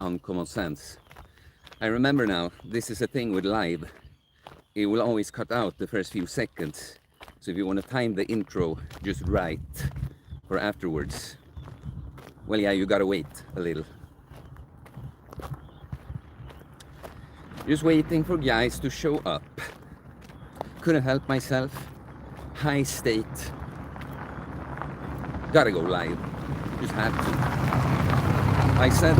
uncommon sense. I remember now, this is a thing with live. It will always cut out the first few seconds. So if you want to time the intro just right for afterwards, well, yeah, you gotta wait a little. Just waiting for guys to show up. Couldn't help myself. High state. Gotta go live. Just have to. I said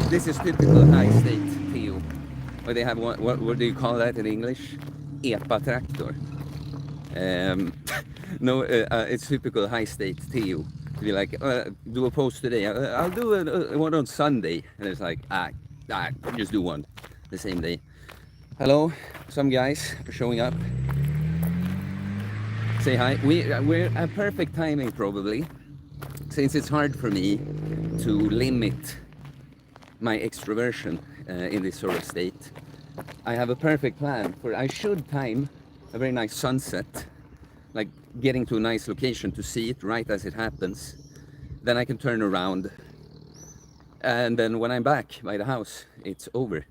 this is typical high state Theo. Or they have what do you call that in English? EPA tractor. No, it's typical high state Theo. To be like, do a post today. I'll do one on Sunday. And it's like, just do one the same day. Hello, some guys are showing up. Say hi. We're at perfect timing probably, since it's hard for me to limit my extroversion in this sort of state. I have a perfect plan for I should time a very nice sunset, like getting to a nice location to see it right as it happens. Then I can turn around, and then when I'm back by the house, it's over.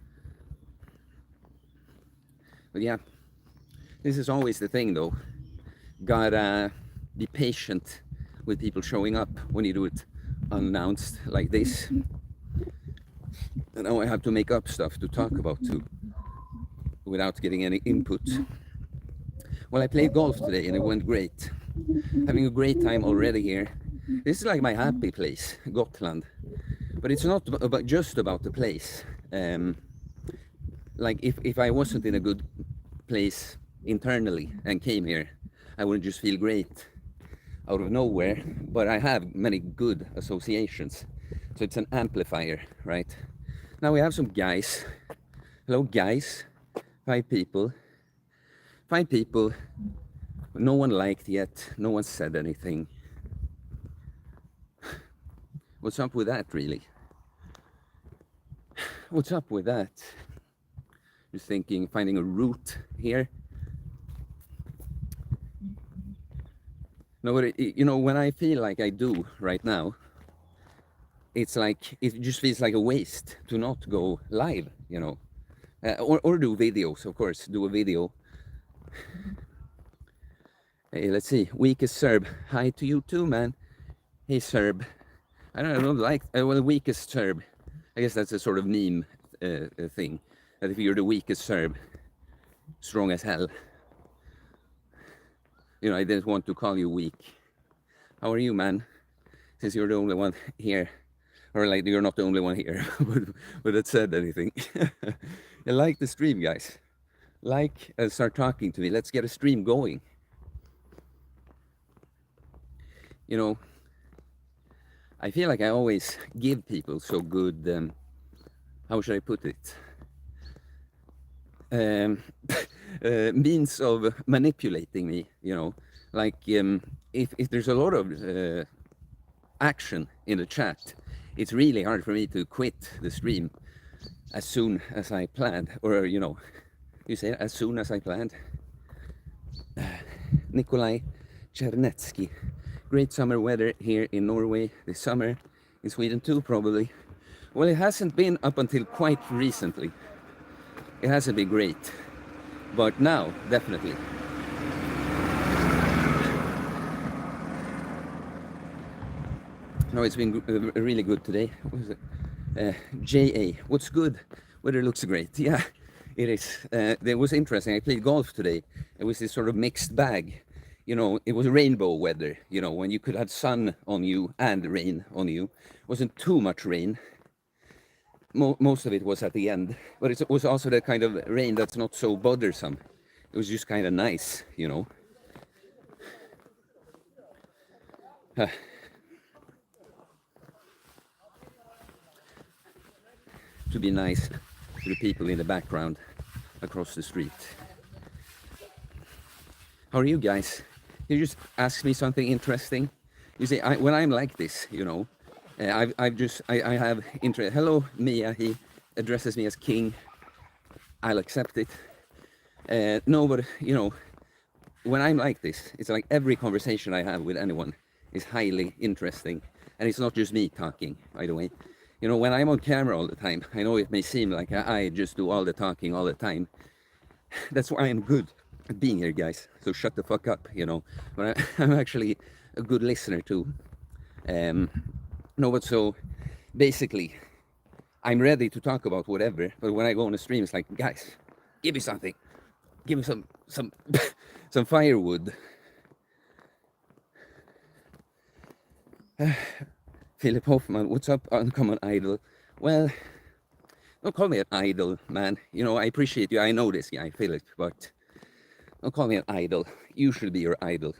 But yeah, this is always the thing though. Gotta be patient with people showing up when you do it unannounced like this. And now I have to make up stuff to talk about too, without getting any input. Well, I played golf today and it went great. Having a great time already here. This is like my happy place, Gotland. But it's not just about the place. Like if I wasn't in a good place internally and came here, I wouldn't just feel great out of nowhere. But I have many good associations. So it's an amplifier, right? Now we have some guys. Hello guys. 5 people. 5 people. No one liked yet. No one said anything. What's up with that, really? What's up with that? Just thinking, finding a route here. No, but you know, when I feel like I do right now, it's like, it just feels like a waste to not go live, you know. Or do videos, of course, do a video. Hey, let's see, weakest Serb. Hi to you too, man. Hey, Serb. I don't like, well, weakest Serb. I guess that's a sort of meme thing. That if you're the weakest Serb, strong as hell. You know, I didn't want to call you weak. How are you, man? Since you're the only one here. Or like, you're not the only one here, but that said anything. I like the stream, guys. Like and start talking to me. Let's get a stream going. You know, I feel like I always give people so good, how should I put it? Means of manipulating me, you know. Like, if there's a lot of action in the chat, it's really hard for me to quit the stream as soon as I planned, or you know, you say as soon as I planned. Nikolai Chernetsky. Great summer weather here in Norway this summer, in Sweden too probably. Well, it hasn't been up until quite recently. It hasn't been great, but now definitely. No, it's been really good today. What was it? JA, what's good? Weather looks great. Yeah, it is. It was interesting. I played golf today. It was this sort of mixed bag. You know, it was rainbow weather, you know, when you could have sun on you and rain on you. It wasn't too much rain. Most of it was at the end. But it was also the kind of rain that's not so bothersome. It was just kind of nice, you know. To be nice to the people in the background across the street. How are you guys? You just ask me something interesting. You see, when I'm like this, you know, I have interest. Hello, Mia. He addresses me as king. I'll accept it. No, but you know, when I'm like this, it's like every conversation I have with anyone is highly interesting, and it's not just me talking, by the way. You know, when I'm on camera all the time, I know it may seem like I just do all the talking all the time. That's why I'm good at being here, guys. So shut the fuck up, you know. But I'm actually a good listener too. No, but so basically, I'm ready to talk about whatever. But when I go on a stream, it's like, guys, give me something. Give me some some firewood. Philip Hoffman, what's up, Uncommon Idol? Well, don't call me an idol, man. You know, I appreciate you. I know this guy, Philip, but don't call me an idol. You should be your idol.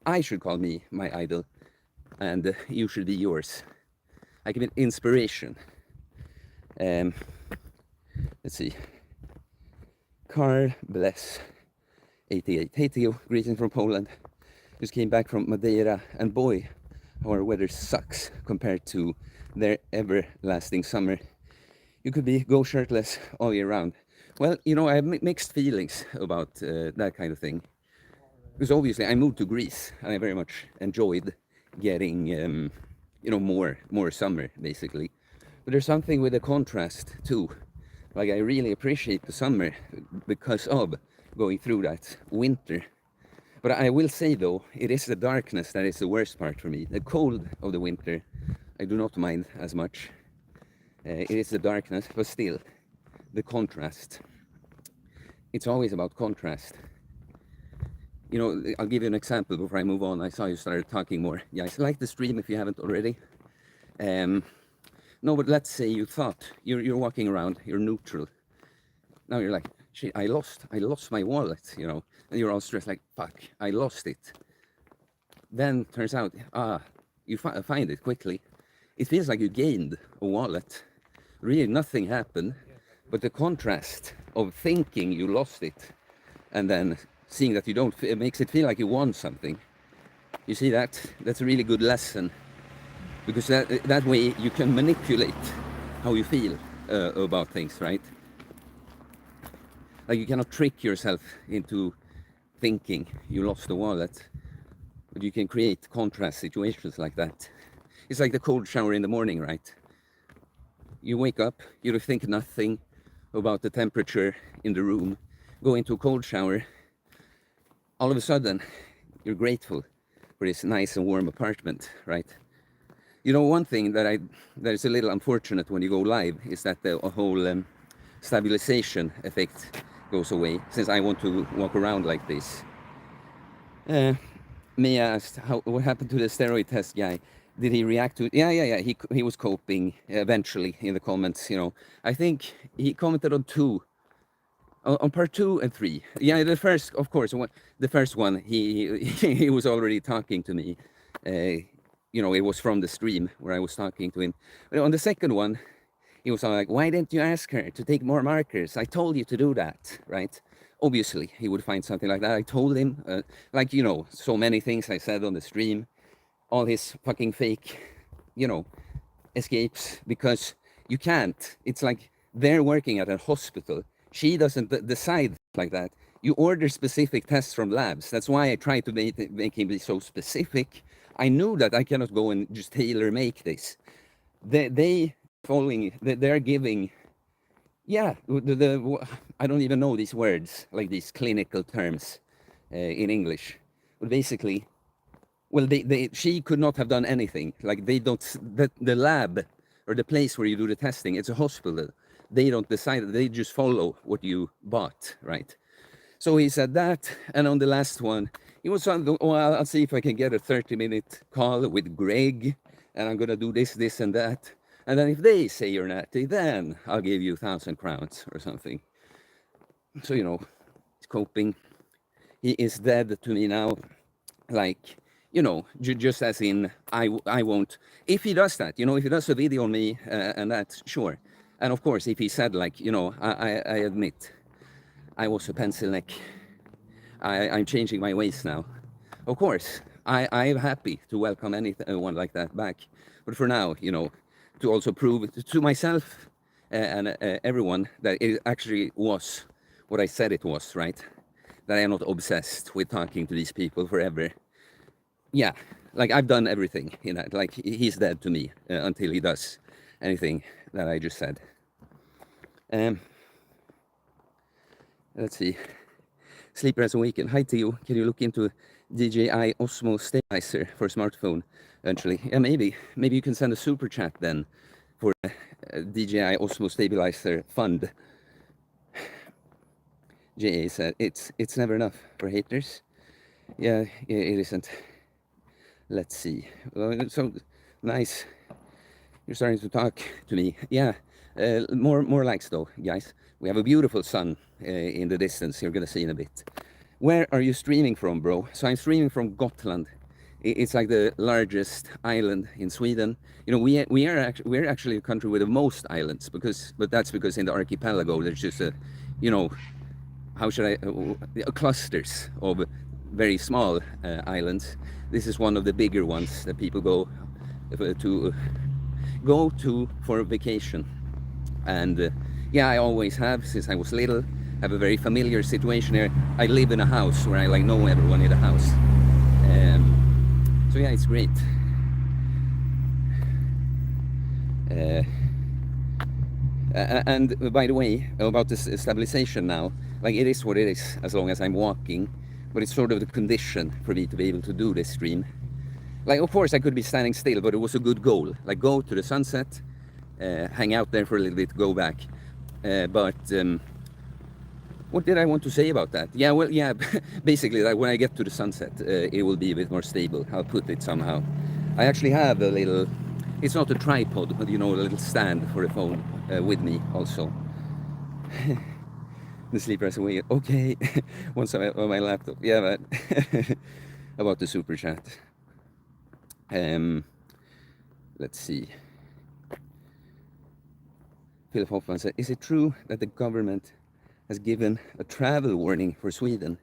I should call me my idol, and you should be yours. I give it inspiration. Let's see. Carl Bless 88. Hey Theo, greetings from Poland. Just came back from Madeira, and boy, our weather sucks compared to their everlasting summer. You could go shirtless all year round. Well, you know, I have mixed feelings about that kind of thing. Because obviously I moved to Greece and I very much enjoyed getting, you know, more summer, basically. But there's something with the contrast too. Like I really appreciate the summer because of going through that winter. But I will say though, it is the darkness that is the worst part for me. The cold of the winter, I do not mind as much. It is the darkness, but still, the contrast. It's always about contrast. You know, I'll give you an example before I move on. I saw you started talking more. Guys, like the stream if you haven't already. No, but let's say you thought you're walking around, you're neutral. Now you're like, shit, I lost my wallet, you know, and you're all stressed like, fuck, I lost it. Then turns out, you find it quickly. It feels like you gained a wallet. Really nothing happened, but the contrast of thinking you lost it and then seeing that you don't, it makes it feel like you won something. You see that? That's a really good lesson, because that way you can manipulate how you feel about things, right? Like you cannot trick yourself into thinking you lost the wallet, but you can create contrast situations like that. It's like the cold shower in the morning, right? You wake up, you think nothing about the temperature in the room, go into a cold shower, all of a sudden you're grateful for this nice and warm apartment, right? You know, one thing that is a little unfortunate when you go live is that the whole stabilization effect goes away, since I want to walk around like this. Mia asked, what happened to the steroid test guy? Did he react to it? Yeah. He was coping eventually in the comments, you know. I think he commented on on part 2 and 3. Yeah, the first, of course, the first one, he was already talking to me. You know, it was from the stream where I was talking to him. But on the second one, he was all like, why didn't you ask her to take more markers? I told you to do that, right? Obviously, he would find something like that. I told him, like, you know, so many things I said on the stream, all his fucking fake, you know, escapes, because you can't. It's like they're working at a hospital. She doesn't decide like that. You order specific tests from labs. That's why I tried to make him be so specific. I knew that I cannot go and just tailor make this. They're giving, yeah, I don't even know these words, like these clinical terms in English. But basically, well, she could not have done anything. Like they don't, the lab or the place where you do the testing, it's a hospital. They don't decide, they just follow what you bought, right? So he said that, and on the last one, he was on, well, I'll see if I can get a 30-minute call with Greg, and I'm gonna do this, and that. And then if they say you're natty, then I'll give you 1,000 crowns or something. So, you know, he's coping. He is dead to me now. Like, you know, just as in, I won't, if he does that, you know, if he does a video on me and that, sure. And of course, if he said like, you know, I admit, I was a pencil neck. I'm changing my ways now. Of course, I'm happy to welcome anyone like that back. But for now, you know, to also prove to myself and everyone that it actually was what I said it was, right? That I am not obsessed with talking to these people forever. Yeah, like I've done everything in that. Like he's dead to me until he does. anything that I just said. Let's see. Sleeper as a weekend. Hi Theo, can you look into DJI Osmo stabilizer for smartphone eventually? Yeah, maybe you can send a super chat then for DJI Osmo stabilizer fund. JA said it's never enough for haters. Yeah, it isn't. Let's see. So nice. You're starting to talk to me. Yeah, more likes though, guys. We have a beautiful sun in the distance. You're gonna see in a bit. Where are you streaming from, bro? So I'm streaming from Gotland. It's like the largest island in Sweden. You know, we're actually a country with the most islands but that's because in the archipelago there's just a, you know, how should I, clusters of very small islands. This is one of the bigger ones that people go to for vacation. And yeah, I always have since I was little. Have a very familiar situation here. I live in a house where I like know everyone in the house. So yeah, it's great. And by the way, about this stabilization now, like it is what it is as long as I'm walking, but it's sort of the condition for me to be able to do this stream. Like, of course, I could be standing still, but it was a good goal. Like, go to the sunset, hang out there for a little bit, go back. What did I want to say about that? Yeah, well, yeah, basically, like when I get to the sunset, it will be a bit more stable. I'll put it somehow. I actually have a little, it's not a tripod, but you know, a little stand for the phone with me also. The sleeper has a way. Okay, once on my laptop. Yeah, but about the super chat. Let's see. Philip Hoffman said, is it true that the government has given a travel warning for Sweden?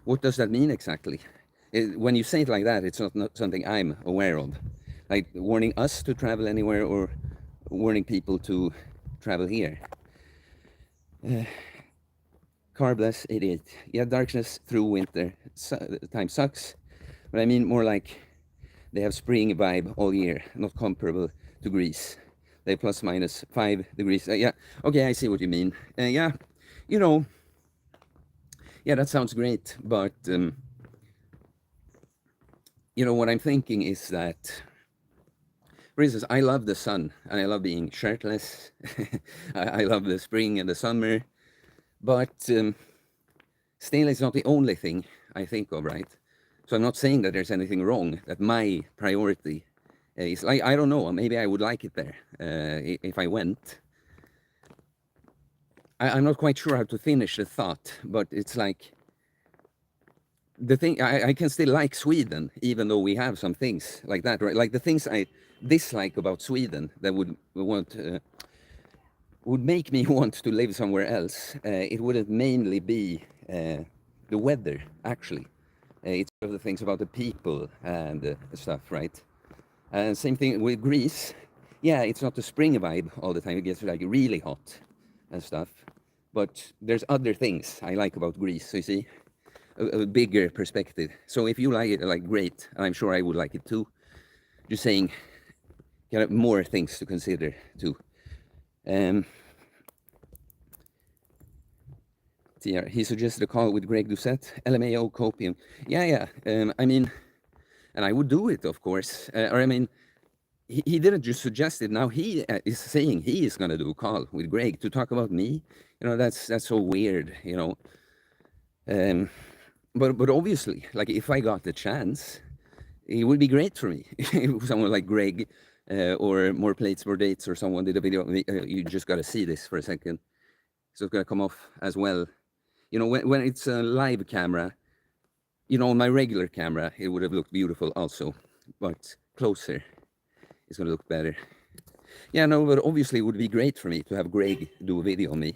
What does that mean exactly? When you say it like that, it's not something I'm aware of. Like warning us to travel anywhere or warning people to travel here. Carbless idiot. Yeah, darkness through winter. Time sucks. But I mean more like they have spring vibe all year, not comparable to Greece. They plus minus 5 degrees. Yeah, okay, I see what you mean. Yeah, you know, yeah, that sounds great. But, you know, what I'm thinking is that, for instance, I love the sun and I love being shirtless. I love the spring and the summer. But still, it's not the only thing I think of, right? So I'm not saying that there's anything wrong, that my priority is like, I don't know, maybe I would like it there if I went. I'm not quite sure how to finish the thought, but it's like, the thing, I can still like Sweden, even though we have some things like that, right? Like the things I dislike about Sweden that would make me want to live somewhere else. It wouldn't mainly be the weather, actually. It's one of the things about the people and stuff, right? And same thing with Greece. Yeah, it's not the spring vibe all the time. It gets like really hot and stuff. But there's other things I like about Greece. So you see, a bigger perspective. So if you like it, like great, I'm sure I would like it too. Just saying, you know, more things to consider too. He suggested a call with Greg Doucette, LMAO, copium. Yeah. I mean, and I would do it, of course. Or I mean, he didn't just suggest it. Now he is saying he is going to do a call with Greg to talk about me. You know, that's so weird. You know, but obviously, like if I got the chance, it would be great for me. If someone like Greg or More Plates, More Dates, or someone did a video. You just got to see this for a second. So it's going to come off as well. You know, when it's a live camera, you know, on my regular camera, it would have looked beautiful also, but closer, it's going to look better. Yeah, no, but obviously it would be great for me to have Greg do a video on me.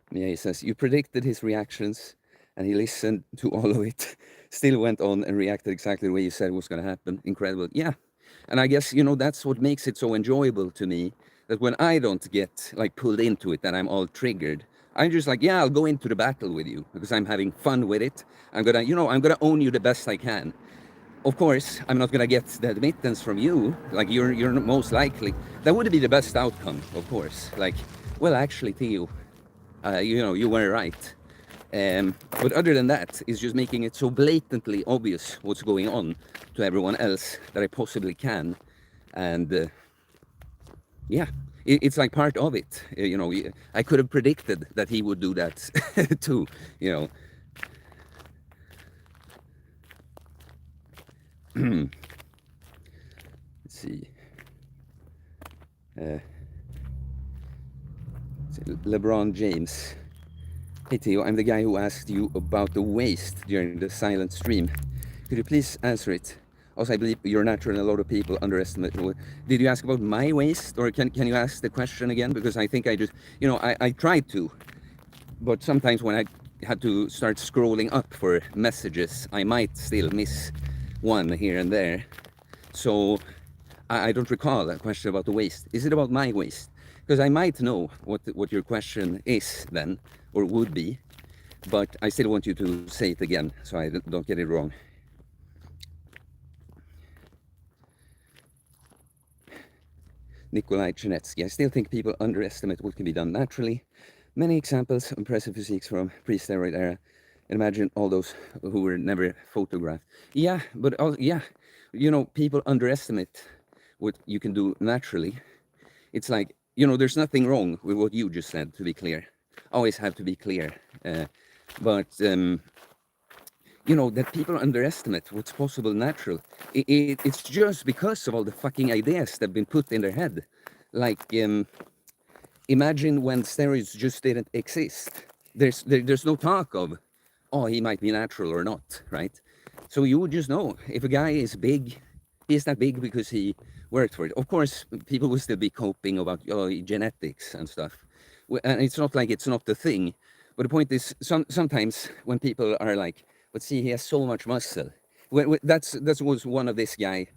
Yeah, he says, you predicted his reactions and he listened to all of it, still went on and reacted exactly the way you said was going to happen. Incredible. Yeah. And I guess, you know, that's what makes it so enjoyable to me, that when I don't get like pulled into it, that I'm all triggered I'm just like, yeah, I'll go into the battle with you because I'm having fun with it. I'm gonna, I'm gonna own you the best I can. Of course, I'm not gonna get the admittance from you. Like you're most likely. That would be the best outcome, of course. Like, well, actually, Theo, you were right. But other than that, it's just making it so blatantly obvious what's going on to everyone else that I possibly can, and yeah, it's like part of it. I could have predicted that he would do that too. You know, let's see. Uh, LeBron James. Hey Theo, I'm the guy who asked you about the waist during the silent stream. Could you please answer it? Also, I believe you're natural and a lot of people underestimate. Did you ask about my waist, or can you ask the question again? Because I think I just, I tried to, but sometimes when I had to start scrolling up for messages, I might still miss one here and there. So I don't recall a question about the waist. Is it about my waist? Because I might know what your question is then, or would be, but I still want you to say it again so I don't get it wrong. Nikolai Chenetsky. I still think people underestimate what can be done naturally. Many examples, impressive physiques from pre-steroid era. And imagine all those who were never photographed. Yeah, but yeah, people underestimate what you can do naturally. It's like, there's nothing wrong with what you just said, to be clear. Always have to be clear. But that people underestimate what's possible natural. It's just because of all the fucking ideas that have been put in their head. Like, imagine when steroids just didn't exist. There's no talk of, oh, he might be natural or not, right? So you would just know if a guy is big, he's that big because he worked for it. Of course, people will still be coping about genetics and stuff. And it's not like it's not the thing. But the point is, sometimes when people are like, but see, he has so much muscle. That was one of this guy,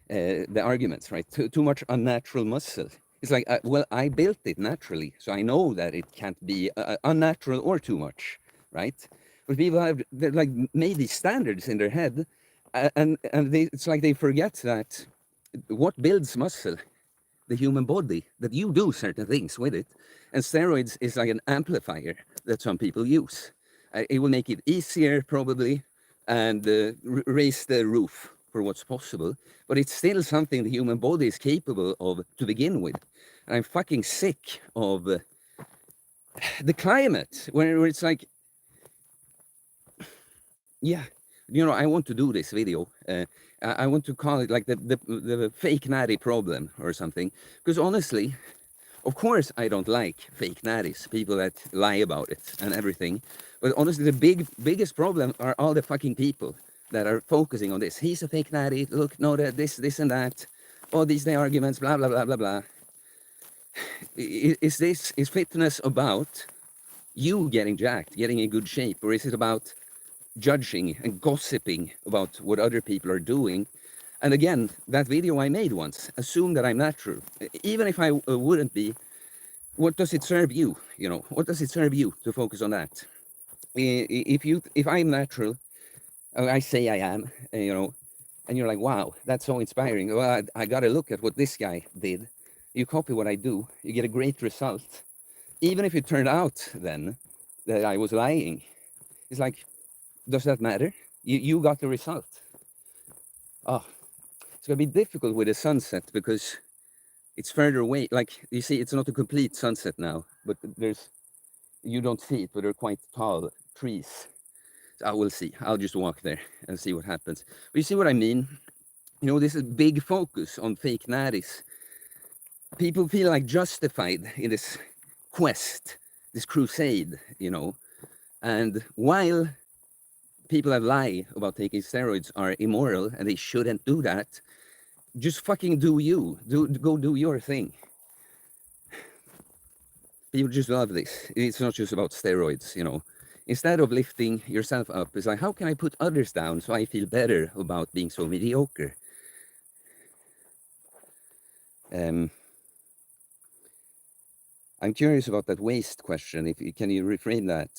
the arguments, right? Too much unnatural muscle. It's like, well, I built it naturally, so I know that it can't be unnatural or too much, right? But people have like made these standards in their head, and it's like they forget that what builds muscle, the human body, that you do certain things with it, and steroids is like an amplifier that some people use. It will make it easier probably, and raise the roof for what's possible, but it's still something the human body is capable of to begin with. And I'm fucking sick of the climate where it's like, yeah, I want to do this video. I want to call it like the fake natty problem or something, because honestly, of course, I don't like fake natties, people that lie about it and everything. But honestly, the biggest problem are all the fucking people that are focusing on this. He's a fake natty. Look, no, this and that. All these arguments, blah blah blah blah blah. Is fitness about you getting jacked, getting in good shape, or is it about judging and gossiping about what other people are doing? And again, that video I made once, assume that I'm natural. Even if I wouldn't be, what does it serve you? What does it serve you to focus on that? If I'm natural, I say I am, and you're like, wow, that's so inspiring. Well, I got to look at what this guy did. You copy what I do, you get a great result. Even if it turned out then that I was lying, it's like, does that matter? You got the result. Oh, it's going to be difficult with the sunset because it's further away. Like, you see, it's not a complete sunset now, but you don't see it, but they're quite tall trees. So I will see. I'll just walk there and see what happens. But you see what I mean? This is big focus on fake natties. People feel like justified in this quest, this crusade, and while people that lie about taking steroids are immoral and they shouldn't do that, just fucking do you. Go do your thing. People just love this. It's not just about steroids, Instead of lifting yourself up, it's like, how can I put others down so I feel better about being so mediocre? I'm curious about that waist question. If can you reframe that?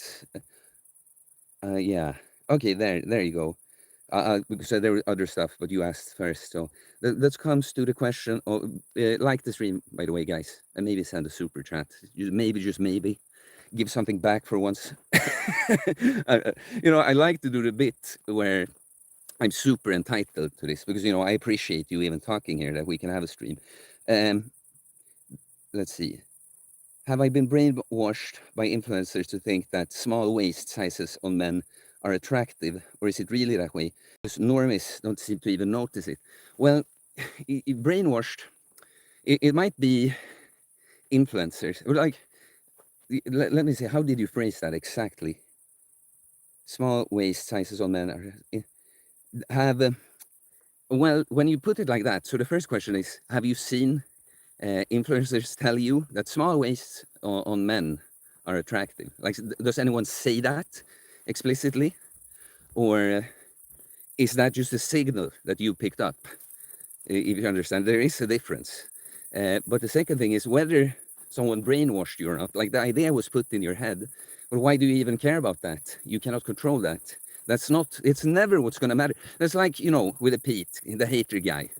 Yeah. Okay, there you go. Because there were other stuff, but you asked first. So that comes to the question of, like the stream, by the way, guys, and maybe send a super chat. Maybe, just maybe, give something back for once. I like to do the bit where I'm super entitled to this because, I appreciate you even talking here that we can have a stream. Let's see. Have I been brainwashed by influencers to think that small waist sizes on men are attractive, or is it really that way? Because normies don't seem to even notice it. Well, brainwashed, it might be influencers. Like, let me see, how did you phrase that exactly? Small waist sizes on men have, well, when you put it like that, so the first question is, have you seen influencers tell you that small waists on men are attractive? Like, does anyone say that explicitly? Or is that just a signal that you picked up? If you understand, there is a difference. But the second thing is whether someone brainwashed you or not. Like, the idea was put in your head, but why do you even care about that? You cannot control that. That's not, it's never what's going to matter. That's like, with a Pete, the hater guy,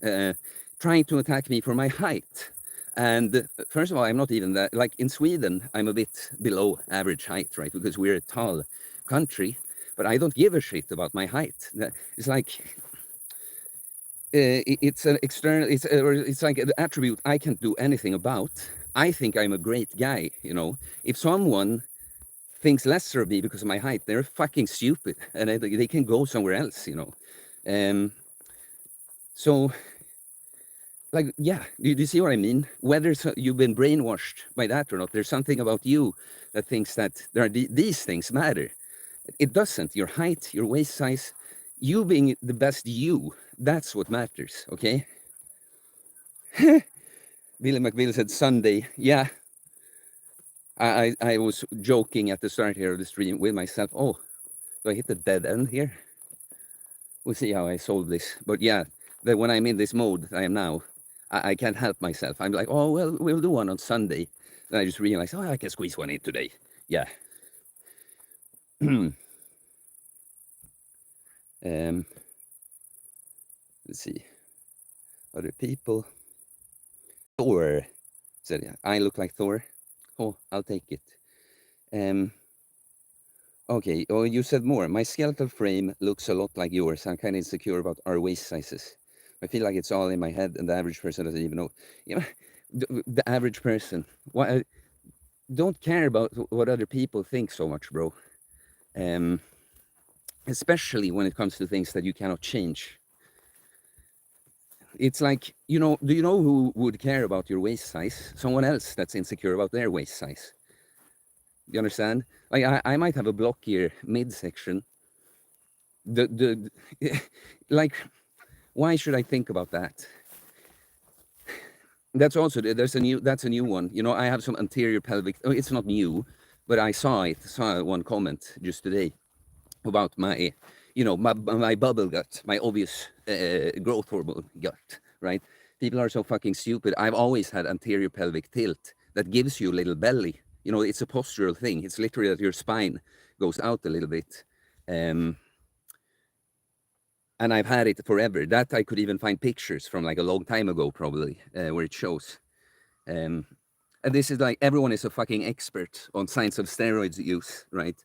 trying to attack me for my height. And first of all, I'm not even that, like in Sweden, I'm a bit below average height, right? Because we're a tall country, but I don't give a shit about my height. It's like, it's an external, it's like an attribute I can't do anything about. I think I'm a great guy, If someone thinks lesser of me because of my height, they're fucking stupid, and they can go somewhere else, So, like, yeah, do you see what I mean? Whether you've been brainwashed by that or not, there's something about you that thinks that there are these things matter. It doesn't. Your height, your waist size, you being the best you, that's what matters, okay? Billy McBeal said Sunday. Yeah, I was joking at the start here of the stream with myself. Oh, do I hit the dead end here? We'll see how I solve this. But yeah, when I'm in this mode I am now, I can't help myself. I'm like, oh, well, we'll do one on Sunday. Then I just realized, oh, I can squeeze one in today. Yeah. Let's see. Other people. Thor said, I look like Thor. Oh, I'll take it. Okay, oh, you said more. My skeletal frame looks a lot like yours. I'm kind of insecure about our waist sizes. I feel like it's all in my head, and the average person doesn't even know. The average person. Why? Don't care about what other people think so much, bro. Especially when it comes to things that you cannot change. It's like, do you know who would care about your waist size? Someone else that's insecure about their waist size. You understand? Like, I might have a blockier midsection. Like, why should I think about that? That's also, that's a new one. I have some anterior pelvic, it's not new, but I saw one comment just today about my, my bubble gut, my obvious growth hormone gut, right? People are so fucking stupid. I've always had anterior pelvic tilt that gives you a little belly. It's a postural thing. It's literally that your spine goes out a little bit. And I've had it forever. That I could even find pictures from like a long time ago, probably, where it shows. And this is like, everyone is a fucking expert on science of steroids use, right?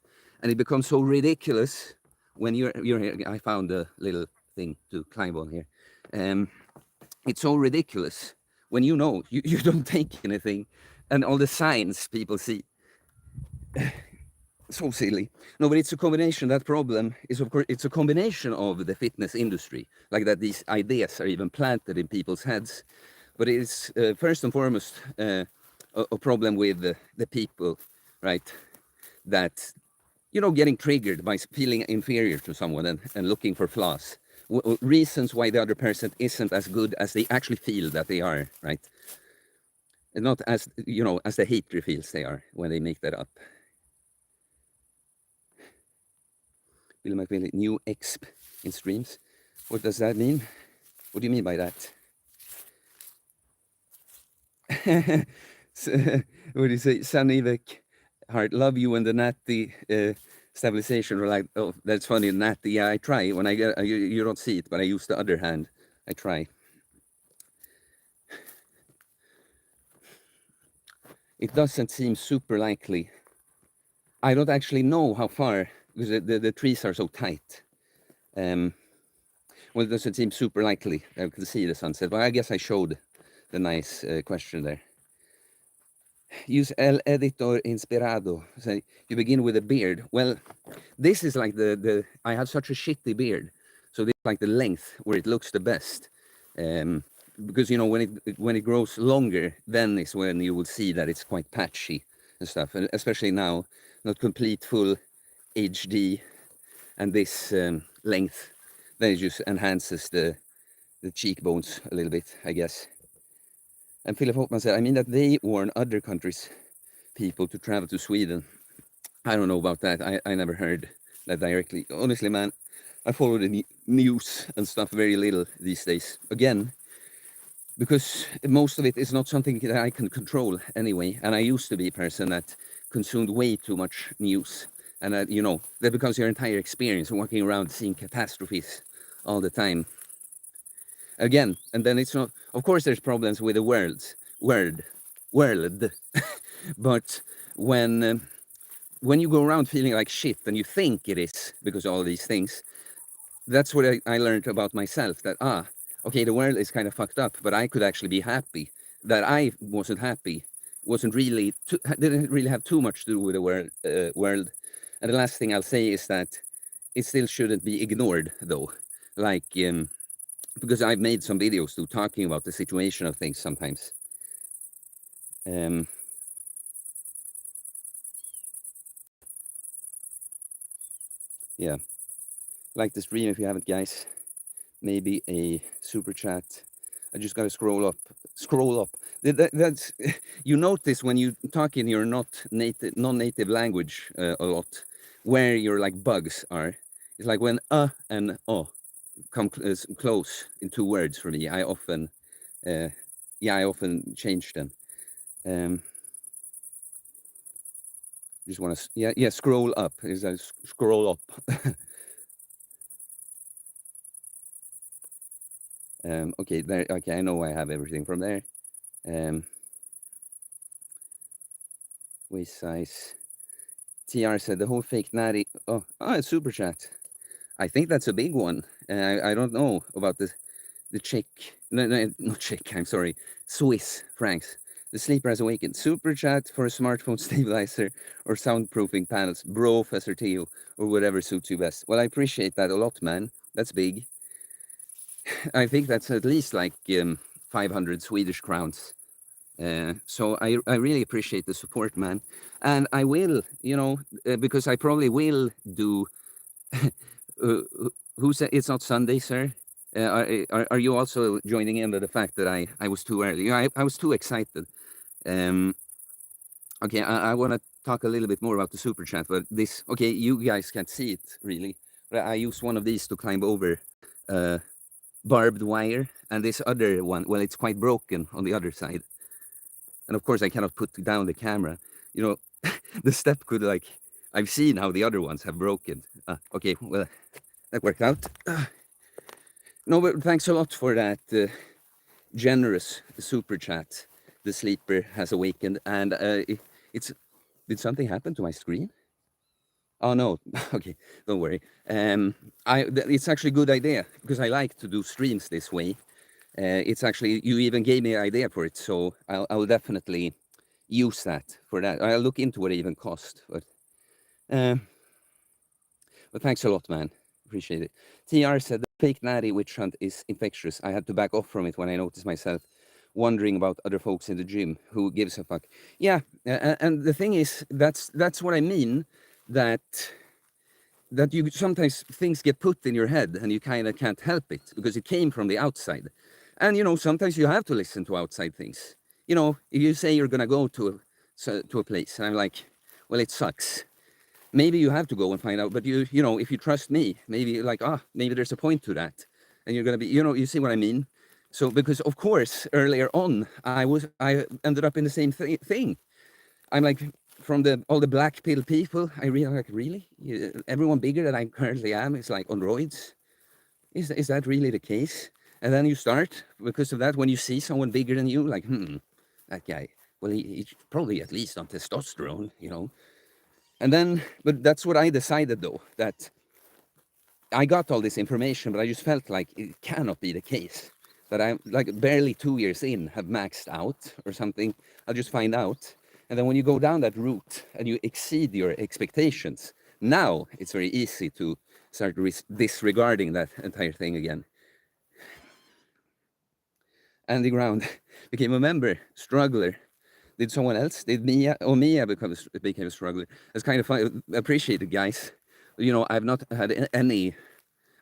And it becomes so ridiculous when you're here. I found a little thing to climb on here. It's so ridiculous when you don't take anything, and all the signs people see. So silly. No, but it's a combination. That problem is, of course, it's a combination of the fitness industry, like that these ideas are even planted in people's heads. But it's first and foremost a problem with the people, right? That, getting triggered by feeling inferior to someone and looking for flaws, reasons why the other person isn't as good as they actually feel that they are, right? And not as, as the hater feels they are when they make that up. Bill McVeigh, new exp in streams. What does that mean? What do you mean by that? What do you say? Sanivek, heart, love you and the natty stabilization. Or like, oh, that's funny, natty. Yeah, I try when I get. You don't see it, but I use the other hand. I try. It doesn't seem super likely. I don't actually know how far because the trees are so tight. Well, it doesn't seem super likely. I can see the sunset, but I guess I showed the nice question there. Use el editor inspirado. So you begin with a beard. Well, this is like I have such a shitty beard, so this is like the length where it looks the best. Because you know when it grows longer, then is when you will see that it's quite patchy and stuff. And especially now, not complete full HD, and this length, then it just enhances the cheekbones a little bit, I guess. And Philip Hoffman said, I mean that they warn other countries' people to travel to Sweden. I don't know about that. I never heard that directly. Honestly, man, I follow the news and stuff very little these days. Again, because most of it is not something that I can control anyway. And I used to be a person that consumed way too much news. And that, you know, that becomes your entire experience, walking around seeing catastrophes all the time. Again, and then it's not, of course there's problems with the world, but when you go around feeling like shit and you think it is because of all these things, that's what I learned about myself, that okay, the world is kind of fucked up, but I could actually be happy. That I wasn't happy wasn't really didn't really have too much to do with the world. And the last thing I'll say is that it still shouldn't be ignored, though. Like because I've made some videos too talking about the situation of things sometimes. Yeah, like the stream if you haven't, guys. Maybe a super chat. I just gotta scroll up. That's you notice when you talk in your non-native language a lot, where your like bugs are. It's like when and come close in two words for me. I often change them. Just want to scroll up. Is that scroll up? Okay, there. Okay, I know I have everything from there. Waist size. TR said the whole fake natty. Oh, super chat. I think that's a big one. I don't know about the Czech. No, not Czech. I'm sorry. Swiss francs. The sleeper has awakened. Super chat for a smartphone stabilizer or soundproofing panels. Bro, Professor Theo, or whatever suits you best. Well, I appreciate that a lot, man. That's big. I think that's at least like 500 Swedish crowns. So I really appreciate the support, man. And I will, you know, because I probably will do. Who said it's not Sunday, sir? Are you also joining in with the fact that I was too early? You know, I was too excited. Okay, I want to talk a little bit more about the super chat, but this, okay, you guys can't see it really, but I use one of these to climb over barbed wire, and this other one, well, it's quite broken on the other side. And of course, I cannot put down the camera. You know, the step could like, I've seen how the other ones have broken. Okay, well, that worked out. No, but thanks a lot for that generous super chat. The sleeper has awakened, and did something happen to my screen? Oh no, okay, don't worry. It's actually a good idea because I like to do streams this way. It's actually, you even gave me an idea for it, so I'll definitely use that for that. I'll look into what it even cost, but thanks a lot, man. Appreciate it. TR said the fake natty witch hunt is infectious. I had to back off from it when I noticed myself wondering about other folks in the gym. Who gives a fuck? Yeah, and the thing is, that's what I mean. That you sometimes things get put in your head and you kind of can't help it because it came from the outside. And you know, sometimes you have to listen to outside things. You know, if you say you're gonna go to a place, and I'm like, well, it sucks. Maybe you have to go and find out, but you know, if you trust me, maybe like, maybe there's a point to that, and you're gonna be, you know, you see what I mean? So because of course earlier on I ended up in the same thing. I'm like, from all the black pill people, I realized, like, really, everyone bigger than I currently am is like on roids. Is that really the case? And then you start, because of that, when you see someone bigger than you, like, that guy, well, he's probably at least on testosterone, you know. And then, but that's what I decided though, that I got all this information, but I just felt like it cannot be the case. That I'm like barely 2 years in, have maxed out or something. I'll just find out. And then when you go down that route and you exceed your expectations, now it's very easy to start disregarding that entire thing again. Andy Ground became a member, struggler. Did someone else? Did Mia? Oh, Mia became a struggler. It's kind of fun. Appreciate it, guys. You know, I've not had any,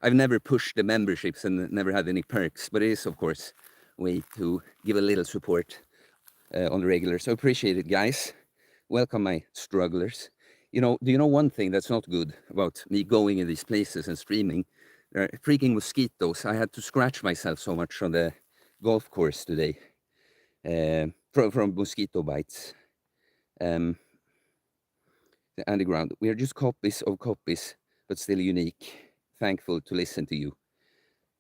I've never pushed the memberships and never had any perks, but it is, of course, a way to give a little support on the regular. So appreciate it, guys. Welcome, my strugglers. You know, do you know one thing that's not good about me going in these places and streaming? There are freaking mosquitoes. I had to scratch myself so much on the golf course today from mosquito bites. The underground. We are just copies of copies, but still unique. Thankful to listen to you.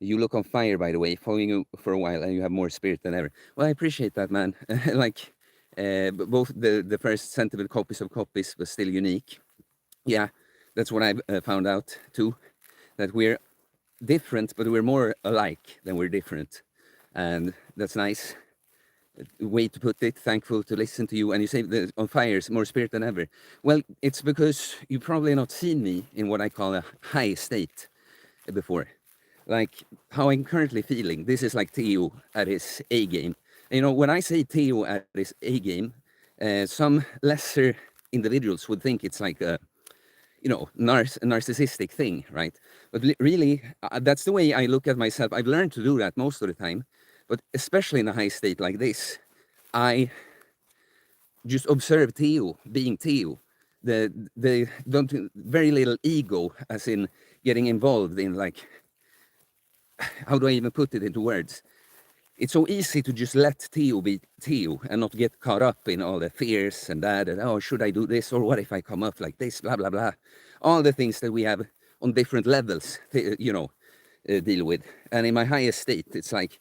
You look on fire, by the way, following you for a while, and you have more spirit than ever. Well, I appreciate that, man. Like, both the first sentiment, copies of copies, but still unique. Yeah, that's what I've found out too, that we're different, but we're more alike than we're different. And that's nice. Way to put it. Thankful to listen to you. And you say on fires, more spirit than ever. Well, it's because you've probably not seen me in what I call a high state before. Like how I'm currently feeling. This is like Theo at his A game. And, you know, when I say Theo at his A game, some lesser individuals would think it's like a, you know, narcissistic thing, right? But really, that's the way I look at myself. I've learned to do that most of the time, but especially in a high state like this, I just observe Theo being Theo. The don't very little ego, as in getting involved in, like, how do I even put it into words? It's so easy to just let Theo be Theo and not get caught up in all the fears and that, and oh, should I do this, or what if I come up like this, blah, blah, blah. All the things that we have on different levels, you know, deal with. And in my highest state, it's like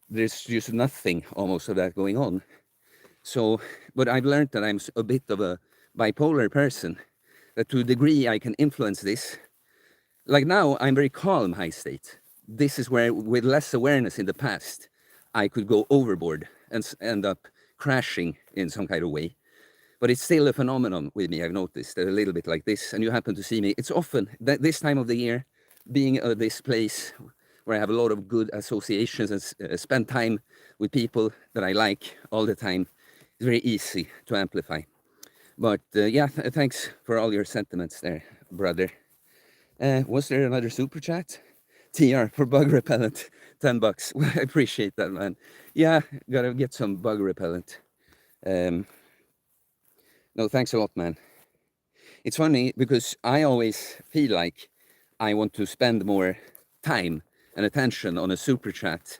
there's just nothing almost of that going on. So, but I've learned that I'm a bit of a bipolar person, that to a degree I can influence this. Like now, I'm very calm high state. This is where, with less awareness in the past, I could go overboard and end up crashing in some kind of way. But it's still a phenomenon with me, I've noticed, a little bit like this. And you happen to see me. It's often that this time of the year, being this place where I have a lot of good associations and spend time with people that I like all the time, it's very easy to amplify. But yeah, thanks for all your sentiments there, brother. Was there another super chat? TR for bug repellent, $10. Well, I appreciate that, man. Yeah, gotta get some bug repellent. No, thanks a lot, man. It's funny because I always feel like I want to spend more time and attention on a super chat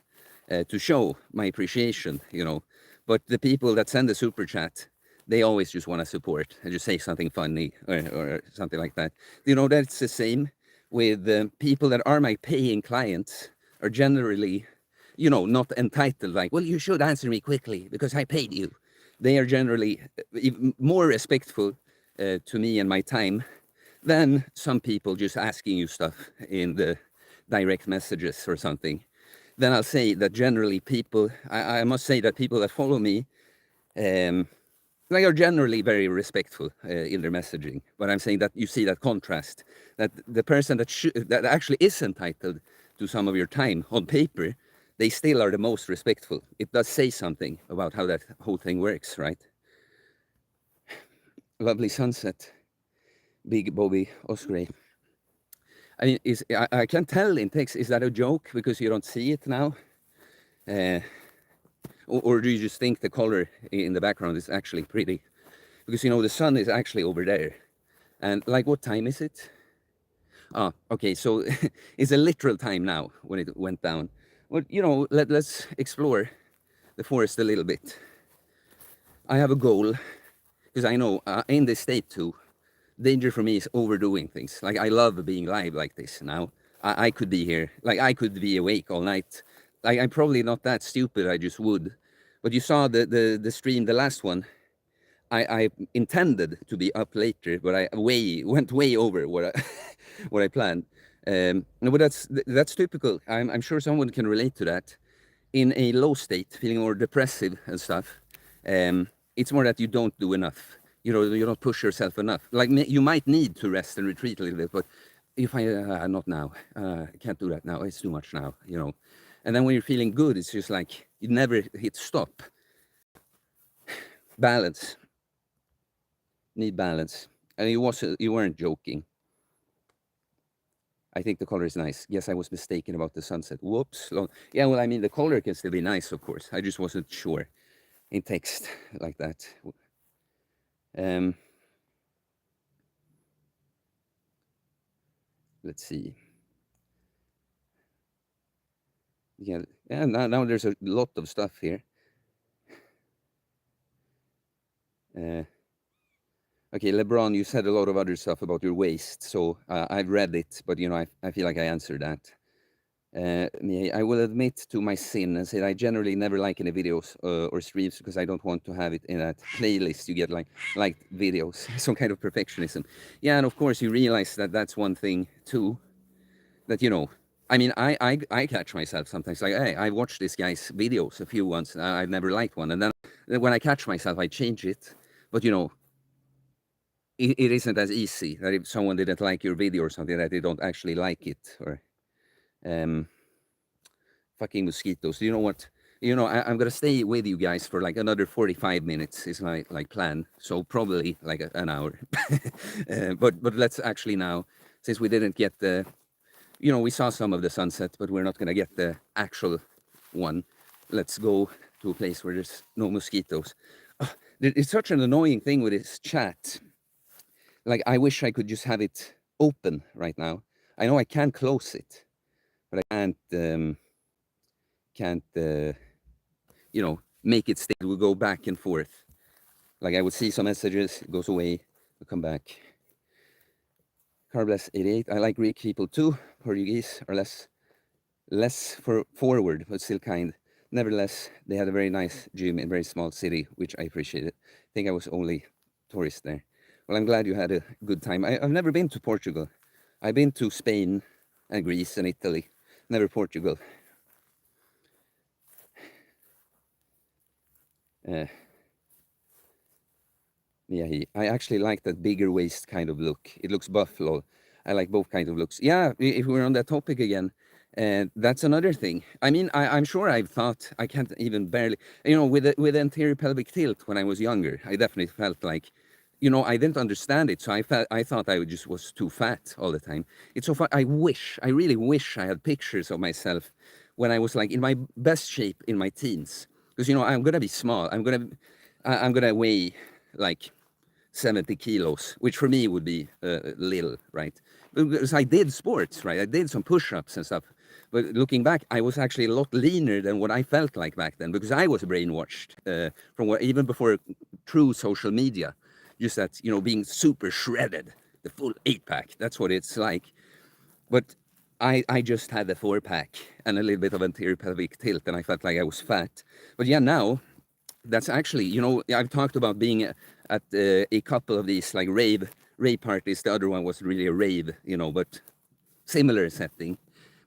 to show my appreciation, you know. But the people that send the super chat, they always just want to support and just say something funny or something like that. You know, that's the same with people that are my paying clients, are generally, you know, not entitled, like, well, you should answer me quickly because I paid you. They are generally even more respectful to me and my time than some people just asking you stuff in the direct messages or something. Then I'll say that generally people, I must say that people that follow me, they are generally very respectful in their messaging. But I'm saying that you see that contrast, that the person that actually is entitled to some of your time on paper, they still are the most respectful. It does say something about how that whole thing works, right? Lovely sunset, Big Bobby Osprey. I mean, I can't tell in text, is that a joke because you don't see it now? Or do you just think the color in the background is actually pretty? Because, you know, the sun is actually over there. And like, what time is it? Ah, okay, so it's a literal time now when it went down. Well, you know, let's explore the forest a little bit. I have a goal, because I know in this state too, danger for me is overdoing things. Like, I love being live like this now. I could be here, like I could be awake all night. Like, I'm probably not that stupid, I just would. But you saw the stream, the last one. I intended to be up later, but I went way over what I what I planned. No, but that's typical. I'm sure someone can relate to that. In a low state, feeling more depressive and stuff, it's more that you don't do enough. You know, you don't push yourself enough. Like, you might need to rest and retreat a little bit, but if not now, I can't do that now. It's too much now, you know. And then when you're feeling good, it's just like you never hit stop. Balance. Need balance. And you weren't joking. I think the color is nice. Yes, I was mistaken about the sunset. Whoops. Yeah, well, I mean, the color can still be nice, of course. I just wasn't sure in text like that. Let's see. Yeah, now there's a lot of stuff here. Okay, LeBron, you said a lot of other stuff about your waist, so I've read it, but you know, I feel like I answered that. I will admit to my sin and say I generally never like any videos or streams because I don't want to have it in that playlist you get, like videos, some kind of perfectionism. Yeah, and of course you realize that that's one thing too, that, you know, I mean, I catch myself sometimes like, hey, I watched this guy's videos, a few ones, I've never liked one, and then when I catch myself, I change it, but you know, it isn't as easy that if someone didn't like your video or something that they don't actually like it. Or fucking mosquitoes. You know what? You know, I'm gonna stay with you guys for like another 45 minutes is my like plan. So probably like an hour. But let's actually now, since we didn't get the, you know, we saw some of the sunset, but we're not gonna get the actual one. Let's go to a place where there's no mosquitoes. It's such an annoying thing with this chat. Like, I wish I could just have it open right now. I know I can close it, but I can't you know, make it stay. We go back and forth. Like, I would see some messages, it goes away, we come back. Carbless 88. I like Greek people too. Portuguese are less forward, but still kind. Nevertheless, they had a very nice gym in a very small city, which I appreciated. I think I was only tourist there. Well, I'm glad you had a good time. I've never been to Portugal. I've been to Spain and Greece and Italy, never Portugal. Yeah, I actually like that bigger waist kind of look. It looks buffalo. I like both kinds of looks. Yeah, if we're on that topic again, that's another thing. I mean, I'm sure I've thought, I can't even barely, you know, with anterior pelvic tilt when I was younger, I definitely felt like, you know, I didn't understand it, so I thought I just was too fat all the time. It's so fun. I really wish I had pictures of myself when I was like in my best shape in my teens, because, you know, I'm gonna be small. I'm gonna weigh like 70 kilos, which for me would be little, right? Because I did sports, right? I did some push-ups and stuff. But looking back, I was actually a lot leaner than what I felt like back then, because I was brainwashed from what, even before true social media. Just that, you know, being super shredded, the full 8-pack, that's what it's like. But I just had the 4-pack and a little bit of anterior pelvic tilt, and I felt like I was fat. But yeah, now that's actually, you know, I've talked about being at a couple of these like rave parties. The other one was really a rave, you know, but similar setting.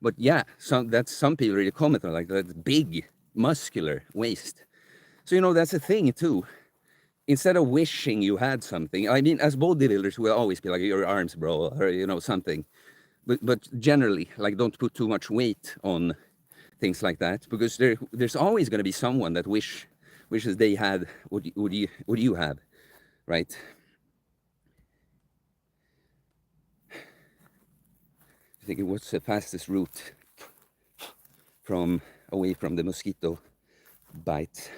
But yeah, some people really comment on like that big muscular waist. So, you know, that's a thing too. Instead of wishing you had something, I mean, as bodybuilders, we'll always be like, your arms, bro, or, you know, something. But generally, like, don't put too much weight on things like that, because there's always going to be someone that wishes they had what you have, right? I think it was the fastest route from away from the mosquito bite.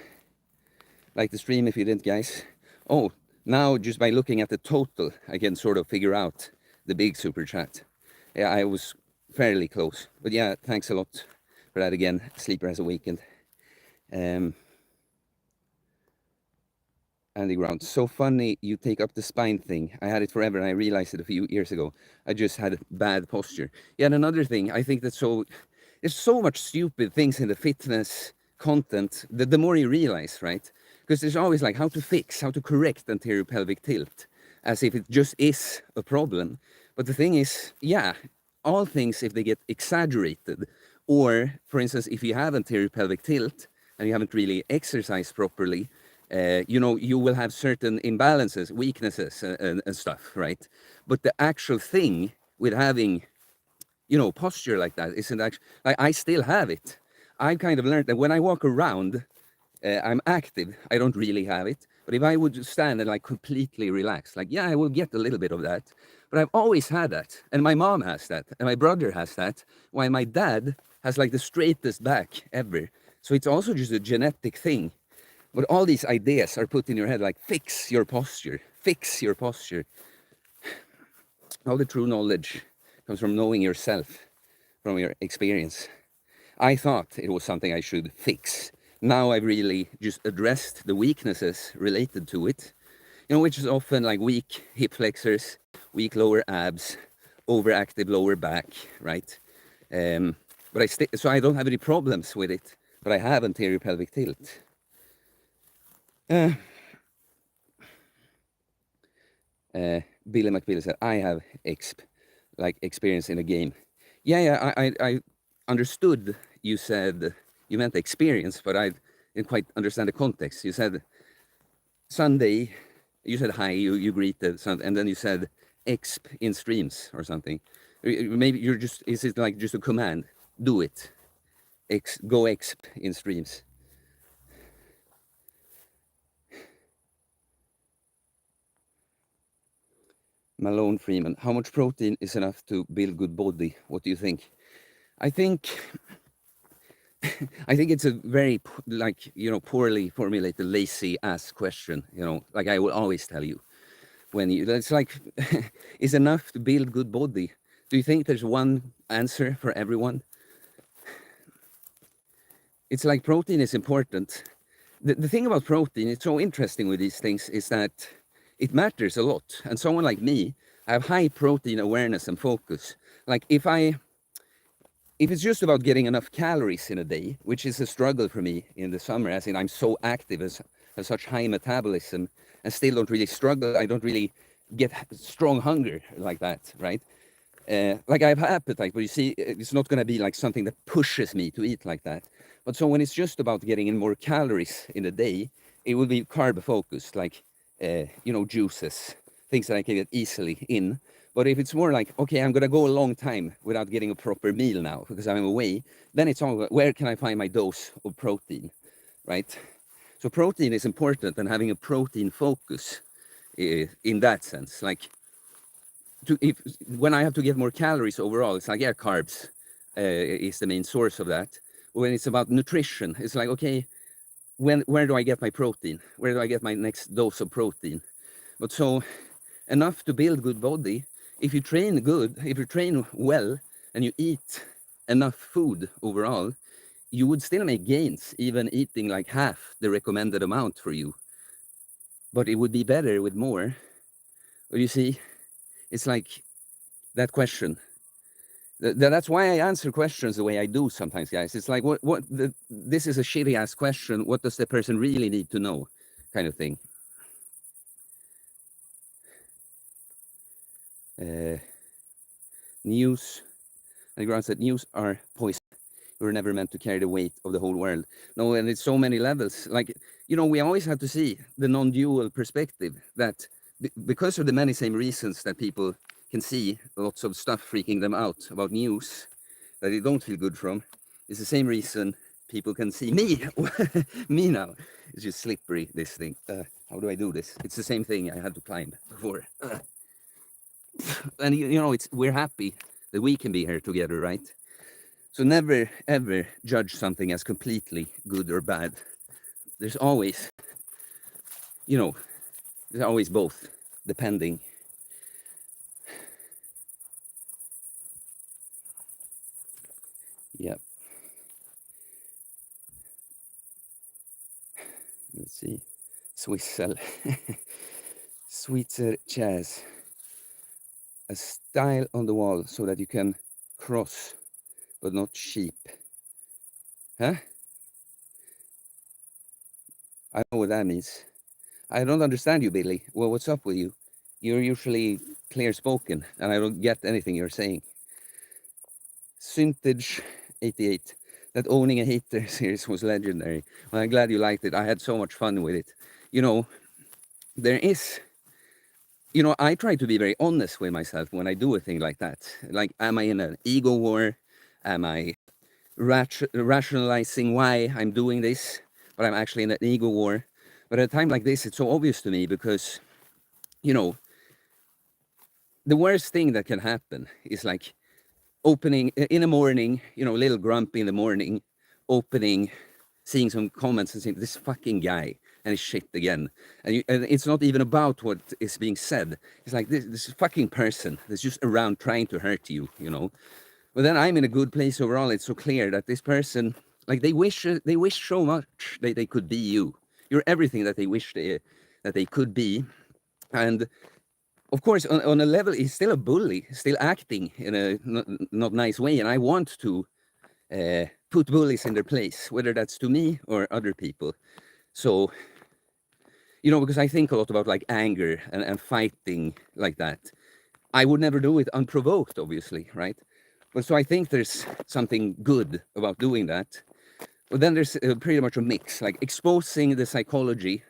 Like the stream if you didn't, guys. Oh, now just by looking at the total, I can sort of figure out the big super chat. Yeah, I was fairly close, but yeah, thanks a lot for that again. Sleeper has awakened. Andy Ground. So funny you take up the spine thing. I had it forever and I realized it a few years ago. I just had bad posture. Yeah, and another thing, I think that there's so much stupid things in the fitness content that the more you realize, right? Because there's always like how to fix, how to correct anterior pelvic tilt, as if it just is a problem. But the thing is, yeah, all things, if they get exaggerated, or for instance, if you have anterior pelvic tilt and you haven't really exercised properly, you will have certain imbalances, weaknesses, and stuff, right? But the actual thing with having, posture like that isn't actually, like, I still have it. I've kind of learned that when I walk around, I'm active. I don't really have it. But if I would stand and like completely relax, like, yeah, I will get a little bit of that. But I've always had that. And my mom has that. And my brother has that. While my dad has like the straightest back ever. So it's also just a genetic thing. But all these ideas are put in your head, like fix your posture, fix your posture. All the true knowledge comes from knowing yourself, from your experience. I thought it was something I should fix. Now I've really just addressed the weaknesses related to it, which is often like weak hip flexors, weak lower abs, overactive lower back, right? But so I don't have any problems with it, but I have anterior pelvic tilt. Billy McBilly said, I have experience in a game. Yeah, I understood you said you meant experience, but I didn't quite understand the context. You said Sunday, you said hi, you greeted, and then you said exp in streams or something. Maybe is it like just a command? Do it. Go exp in streams. Malone Freeman, how much protein is enough to build good body? What do you think? I think it's a very poorly formulated, lazy ass question. Like I will always tell you, it's like, is enough to build good body? Do you think there's one answer for everyone? It's like protein is important. The thing about protein, it's so interesting with these things, is that it matters a lot. And someone like me, I have high protein awareness and focus. Like if it's just about getting enough calories in a day, which is a struggle for me in the summer, as in I'm so active, have such high metabolism, and still don't really struggle. I don't really get strong hunger like that, right? Like I have appetite, but you see, it's not going to be like something that pushes me to eat like that. But so when it's just about getting in more calories in a day, it will be carb focused, like, juices, things that I can get easily in. But if it's more like, okay, I'm going to go a long time without getting a proper meal now because I'm away, then it's all, where can I find my dose of protein, right? So protein is important, and having a protein focus in that sense, like, when I have to get more calories overall, it's like, yeah, carbs is the main source of that. When it's about nutrition, it's like, okay, where do I get my protein? Where do I get my next dose of protein? But so enough to build good body, if you train good, if you train well, and you eat enough food overall, you would still make gains, even eating like half the recommended amount for you. But it would be better with more. But you see, it's like that question. That's why I answer questions the way I do sometimes, guys. It's like, this is a shitty ass question. What does the person really need to know, kind of thing. News. And Grant said, news are poison. We were never meant to carry the weight of the whole world. No, and it's so many levels. Like, we always have to see the non-dual perspective, that because of the many same reasons that people can see lots of stuff freaking them out about news that they don't feel good from, it's the same reason people can see me now. It's just slippery, this thing. How do I do this? It's the same thing I had to climb before. And we're happy that we can be here together, right? So never ever judge something as completely good or bad. There's always, there's always both, depending. Yep. Let's see. Swissel. Switzer chairs. A style on the wall so that you can cross, but not sheep. Huh? I don't know what that means. I don't understand you, Billy. Well, what's up with you? You're usually clear-spoken, and I don't get anything you're saying. Syntage 88. That Owning a Hater series was legendary. Well, I'm glad you liked it. I had so much fun with it. You know, there is... You know, I try to be very honest with myself when I do a thing like that. Like, am I in an ego war? Am I rationalizing why I'm doing this? But I'm actually in an ego war. But at a time like this, it's so obvious to me because, you know, the worst thing that can happen is like opening in the morning, you know, a little grumpy in the morning, opening, seeing some comments and saying, this fucking guy and his shit again. And it's not even about what is being said. It's like this fucking person that's just around trying to hurt you, you know. But then I'm in a good place overall. It's so clear that this person, like they wish so much they could be you. You're everything that they wish that they could be. And of course, on a level, he's still a bully, still acting in a not nice way. And I want to put bullies in their place, whether that's to me or other people. So, you know, because I think a lot about like anger and fighting like that. I would never do it unprovoked, obviously, right? But so I think there's something good about doing that. But then there's pretty much a mix, like exposing the psychology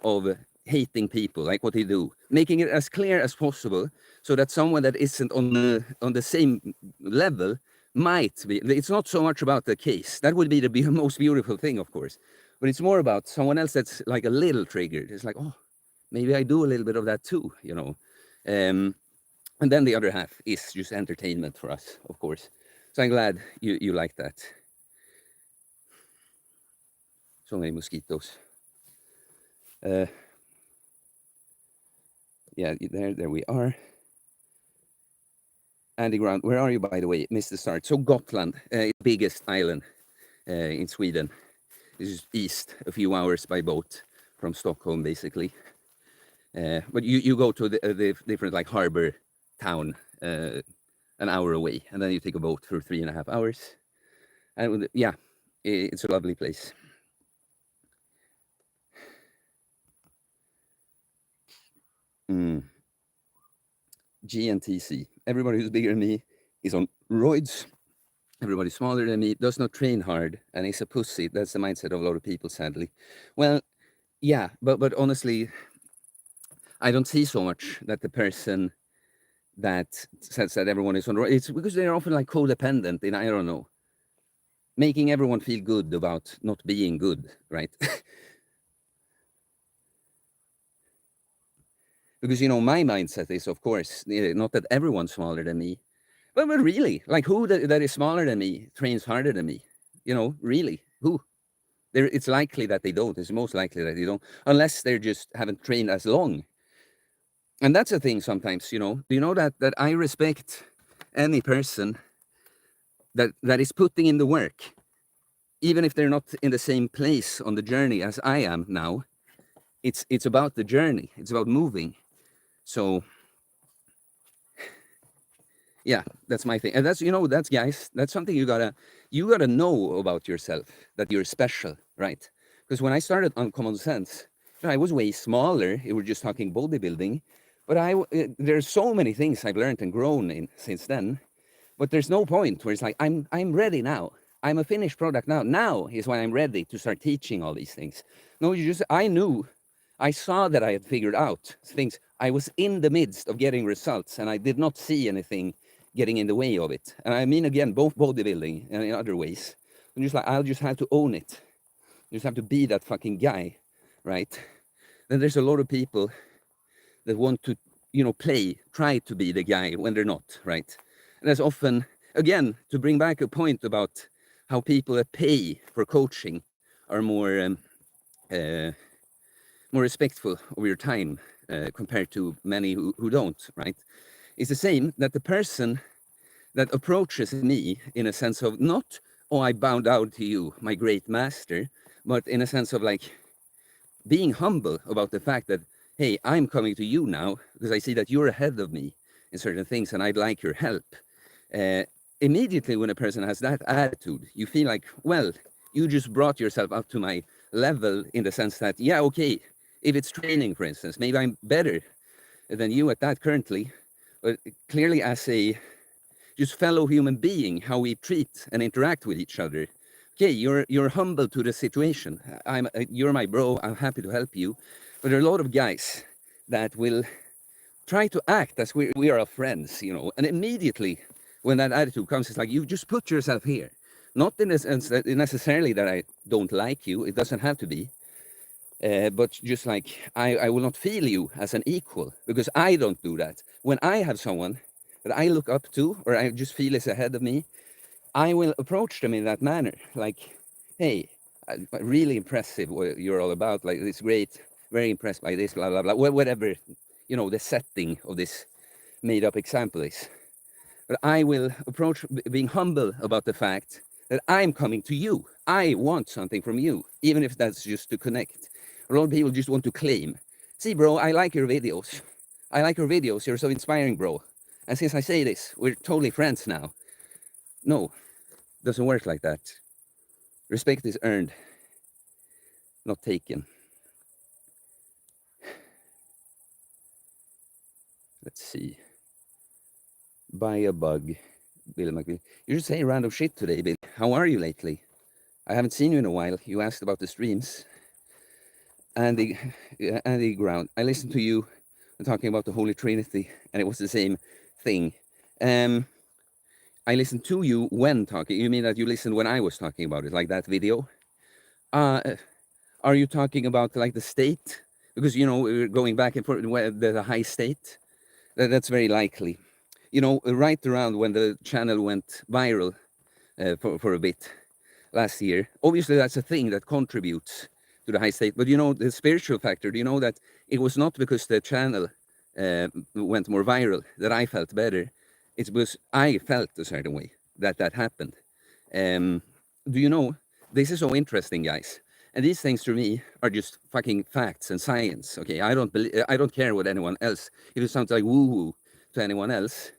of hating people, like what they do, making it as clear as possible, so that someone that isn't on the same level might be. It's not so much about the case. That would be the most beautiful thing, of course. But it's more about someone else that's like a little triggered. It's like, oh, maybe I do a little bit of that too, you know. And then the other half is just entertainment for us, of course. So I'm glad you like that. So many mosquitoes. Yeah, there we are. Andy Ground, where are you, by the way? Missed the start. So Gotland, biggest island in Sweden. This is east, a few hours by boat from Stockholm, basically. But you go to the different like harbor town an hour away, and then you take a boat for 3.5 hours. And yeah, it's a lovely place. GNTC. Everybody who's bigger than me is on roids. Everybody smaller than me does not train hard and is a pussy. That's the mindset of a lot of people, sadly. Well, yeah, but honestly, I don't see so much that the person that says that everyone is on roids, it's because they're often like codependent in, I don't know, making everyone feel good about not being good, right? Because, you know, my mindset is, of course, not that everyone's smaller than me, but really, like who that is smaller than me trains harder than me? You know, really, who? It's likely that they don't. It's most likely that they don't, unless they just haven't trained as long. And that's a thing sometimes, you know. Do you know that I respect any person that is putting in the work, even if they're not in the same place on the journey as I am now. It's about the journey. It's about moving. So yeah, that's my thing. And that's, you know, that's, guys, that's something you gotta know about yourself, that you're special, right? Because when I started Uncommon Sense, I was way smaller. We were just talking bodybuilding, but there's so many things I've learned and grown in since then. But there's no point where it's like, I'm ready now. I'm a finished product now. Now is when I'm ready to start teaching all these things. No, I saw that I had figured out things. I was in the midst of getting results, and I did not see anything getting in the way of it. And I mean, again, both bodybuilding and in other ways. I'm just like, I'll just have to own it. You just have to be that fucking guy, right? Then there's a lot of people that want to, you know, try to be the guy when they're not, right? And that's often, again, to bring back a point about how people that pay for coaching are more respectful of your time compared to many who don't, right? It's the same that the person that approaches me in a sense of not, oh, I bow down to you, my great master, but in a sense of like, being humble about the fact that, hey, I'm coming to you now because I see that you're ahead of me in certain things and I'd like your help. Immediately when a person has that attitude, you feel like, well, you just brought yourself up to my level in the sense that, yeah, okay, if it's training, for instance, maybe I'm better than you at that currently, but clearly as a just fellow human being, how we treat and interact with each other. Okay, you're humble to the situation. You're my bro. I'm happy to help you. But there are a lot of guys that will try to act as we are friends, you know. And immediately when that attitude comes, it's like you just put yourself here. Not in the sense that necessarily that I don't like you. It doesn't have to be. But just like I will not feel you as an equal because I don't do that. When I have someone that I look up to or I just feel is ahead of me, I will approach them in that manner. Like, hey, really impressive what you're all about. Like, it's great. Very impressed by this, blah, blah, blah. Whatever, you know, the setting of this made up example is. But I will approach being humble about the fact that I'm coming to you. I want something from you, even if that's just to connect. A lot of people just want to claim, see, bro, I like your videos. I like your videos. You're so inspiring, bro. And since I say this, we're totally friends now. No, doesn't work like that. Respect is earned, not taken. Let's see. Buy a bug. Bill McBeal. You just say random shit today, Bill. How are you lately? I haven't seen you in a while. You asked about the streams. Andy Ground. I listened to you talking about the Holy Trinity, and it was the same thing. I listened to you when talking. You mean that you listened when I was talking about it, like that video? Are you talking about like the state? Because, you know, we're going back and forth, the high state. That's very likely. You know, right around when the channel went viral for a bit last year. Obviously, that's a thing that contributes to the high state. But, you know, the spiritual factor, do you know that it was not because the channel went more viral that I felt better. It's because I felt a certain way that happened. Do you know, this is so interesting, guys. And these things to me are just fucking facts and science. Okay, I don't care what anyone else. If it sounds like woo-woo to anyone else,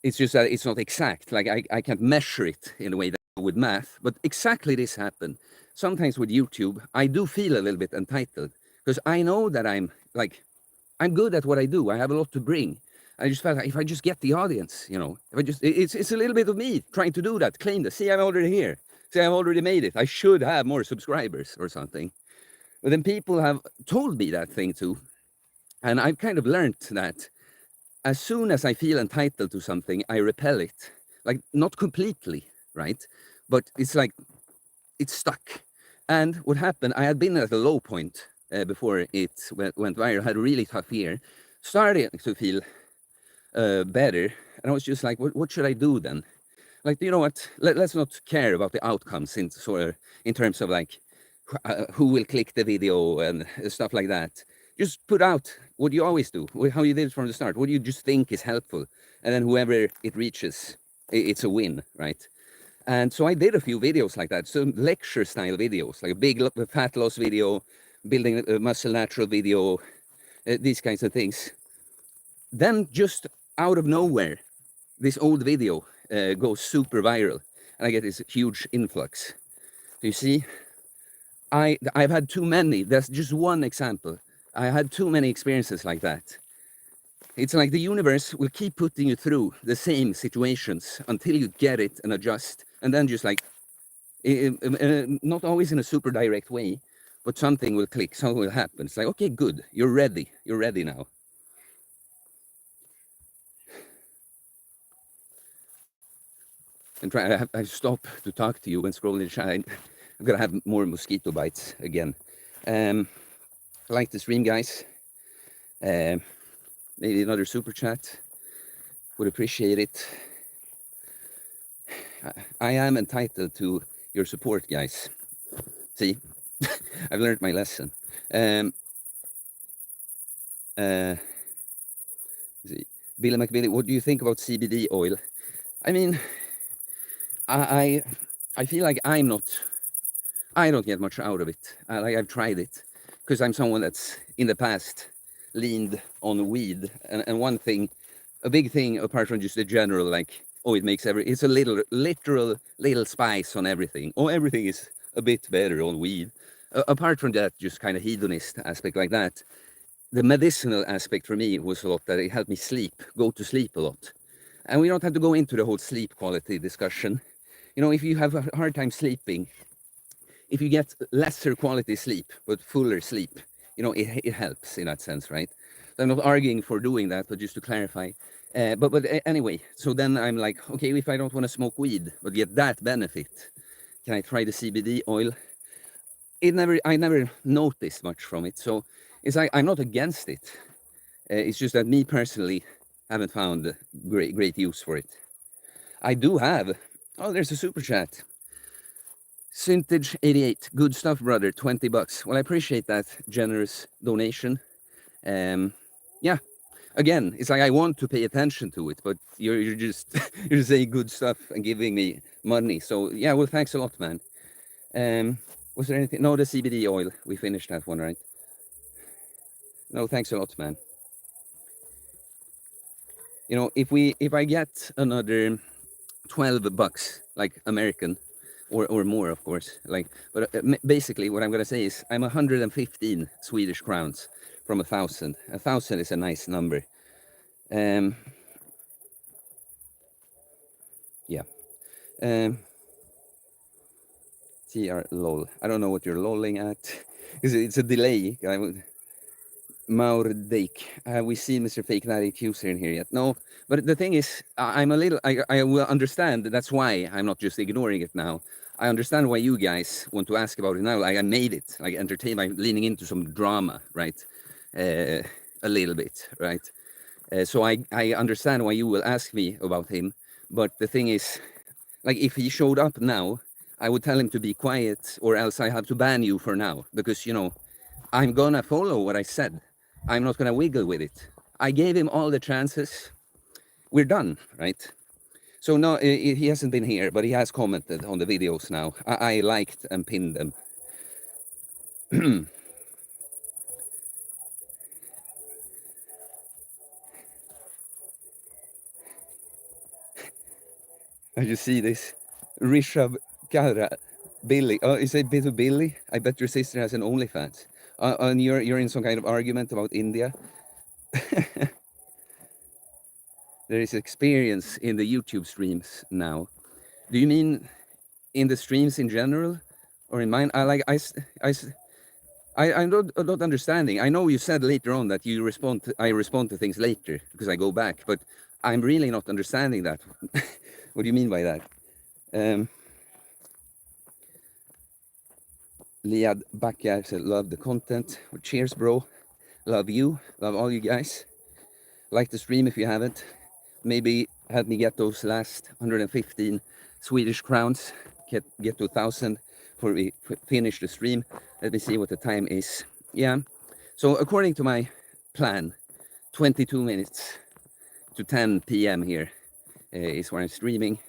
it's just that it's not exact. Like I can't measure it in a way that with math. But exactly this happened. Sometimes with YouTube, I do feel a little bit entitled because I know that I'm good at what I do. I have a lot to bring. I just felt like if I just get the audience, you know, if I just, it's a little bit of me trying to do that, claim this. See, I'm already here. See, I've already made it. I should have more subscribers or something. But then people have told me that thing too. And I've kind of learned that as soon as I feel entitled to something, I repel it. Like, not completely, right? But it's like, it's stuck. And what happened, I had been at a low point before it went viral, had a really tough year, started to feel better. And I was just like, what should I do then? Like, you know what? Let's not care about the outcomes in terms of like who will click the video and stuff like that. Just put out what you always do, how you did from the start, what you just think is helpful. And then whoever it reaches, it's a win, right? And so I did a few videos like that. So lecture style videos, like a big fat loss video, building a muscle natural video, these kinds of things. Then just out of nowhere, this old video goes super viral and I get this huge influx. You see, I've had too many. That's just one example. I had too many experiences like that. It's like the universe will keep putting you through the same situations until you get it and adjust. And then just like, not always in a super direct way, but something will click, something will happen. It's like, okay, good, you're ready now. And I stop to talk to you and scroll in the chat. I'm gonna have more mosquito bites again. Like the stream, guys. Maybe another super chat. Would appreciate it. I am entitled to your support, guys. See, I've learned my lesson. See, Billy McBilly, what do you think about CBD oil? I mean, I feel like I don't get much out of it. Like I've tried it. because I'm someone that's in the past leaned on weed, and one thing, a big thing apart from just the general like, oh, it makes it's a literal little spice on everything. Oh, everything is a bit better on weed. Apart from that, just kind of hedonist aspect like that, the medicinal aspect for me was a lot that it helped me go to sleep a lot. And we don't have to go into the whole sleep quality discussion. You know, if you have a hard time sleeping, if you get lesser quality sleep, but fuller sleep, you know, it helps in that sense, right? So I'm not arguing for doing that, but just to clarify. But anyway, so then I'm like, okay, if I don't want to smoke weed, but get that benefit, can I try the CBD oil? I never noticed much from it. So it's like, I'm not against it. It's just that me personally haven't found great use for it. I do have, oh, there's a super chat. Syntage88, good stuff, brother, 20 bucks. Well, I appreciate that generous donation. Yeah, again, it's like I want to pay attention to it, but you're just you're saying good stuff and giving me money. So yeah, well, thanks a lot, man. Was there anything? No, the CBD oil. We finished that one, right? No, thanks a lot, man. You know, if I get another 12 bucks, like American, or more, of course, like, but basically what I'm gonna say is I'm 115 Swedish crowns from 1,000. 1,000 is a nice number. Yeah. TR lol. I don't know what you're lolling at. It's a delay. Maurdake. Have we seen Mr. Fake Natty Accuser in here yet? No, but the thing is, I'm a little, I will understand. That's why I'm not just ignoring it now. I understand why you guys want to ask about it now. Like I made it, like entertained by leaning into some drama, right? A little bit, right? So I understand why you will ask me about him. But the thing is, like if he showed up now, I would tell him to be quiet or else I have to ban you for now. Because, you know, I'm gonna follow what I said. I'm not gonna wiggle with it. I gave him all the chances. We're done, right? So no, he hasn't been here, but he has commented on the videos now. I liked and pinned them. I just see this. Rishabh Kara, Billy. Oh, is it Bitter Billy? I bet your sister has an OnlyFans. And you're in some kind of argument about India. There is experience in the YouTube streams now. Do you mean in the streams in general, or in mine? I'm not understanding. I know you said later on that I respond to things later because I go back, but I'm really not understanding that. What do you mean by that? Liad Bakker said, love the content. Well, cheers, bro. Love you. Love all you guys. Like the stream if you haven't. Maybe help me get those last 115 Swedish crowns. Get to 1,000 before we finish the stream. Let me see what the time is. Yeah. So according to my plan, 22 minutes to 10 p.m. here is where I'm streaming.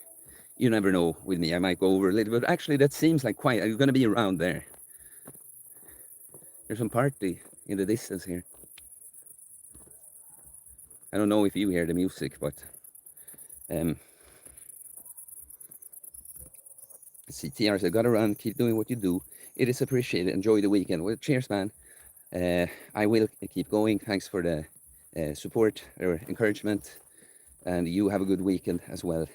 You never know with me. I might go over a little bit. Actually, that seems like quite. I'm going to be around there. There's some party in the distance here. I don't know if you hear the music, but see, TR said, gotta run, keep doing what you do. It is appreciated. Enjoy the weekend. Well, cheers, man. I will keep going. Thanks for the support or encouragement. And you have a good weekend as well.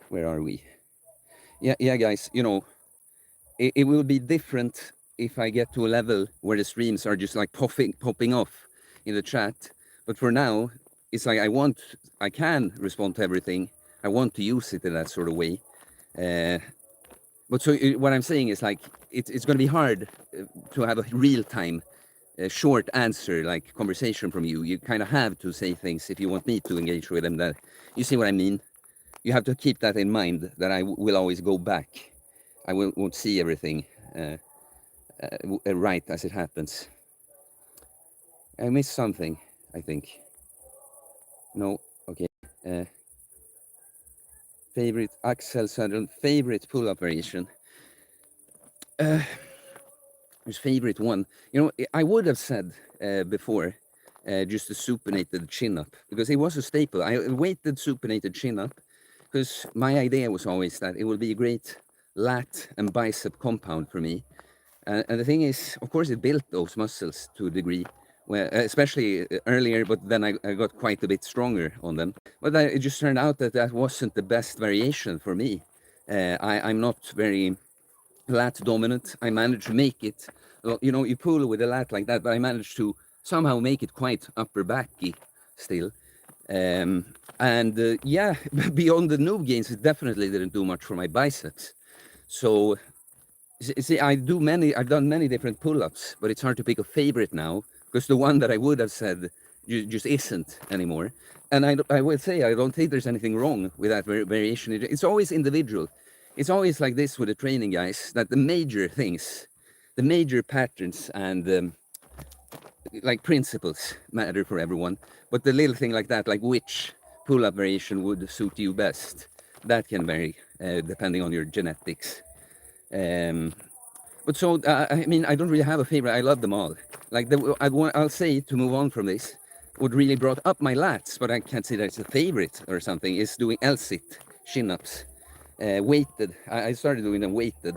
Where are we? Yeah, guys, you know, it will be different if I get to a level where the streams are just like popping off in the chat. But for now, it's like I can respond to everything. I want to use it in that sort of way. But so what I'm saying is like, it's going to be hard to have a real-time short answer, like conversation from you. You kind of have to say things if you want me to engage with them. That you see what I mean? You have to keep that in mind, that I will always go back. I won't see everything right as it happens. I missed something, I think. No, okay. Favorite Axel Sutherland, favorite pull-up variation. His favorite one. You know, I would have said before just the supinated chin-up, because it was a staple. I weighted supinated chin-up because my idea was always that it would be a great lat and bicep compound for me. And the thing is, of course, it built those muscles to a degree, where, especially earlier, but then I got quite a bit stronger on them. But it just turned out that that wasn't the best variation for me. I'm not very lat dominant. I managed to make it, you know, you pull with a lat like that, but I managed to somehow make it quite upper backy still. Yeah, beyond the noob gains, it definitely didn't do much for my biceps. So, see, I've done many different pull-ups, but it's hard to pick a favorite now, because the one that I would have said just isn't anymore. And I would say I don't think there's anything wrong with that variation. It's always individual. It's always like this with the training guys, that the major things, the major patterns and like principles matter for everyone. But the little thing like that, like which pull-up variation would suit you best, that can vary depending on your genetics. But so, I mean, I don't really have a favorite. I love them all. Like, I'll say, to move on from this, what really brought up my lats, but I can't say that it's a favorite or something, is doing L-sit chin-ups. Weighted. I started doing them weighted.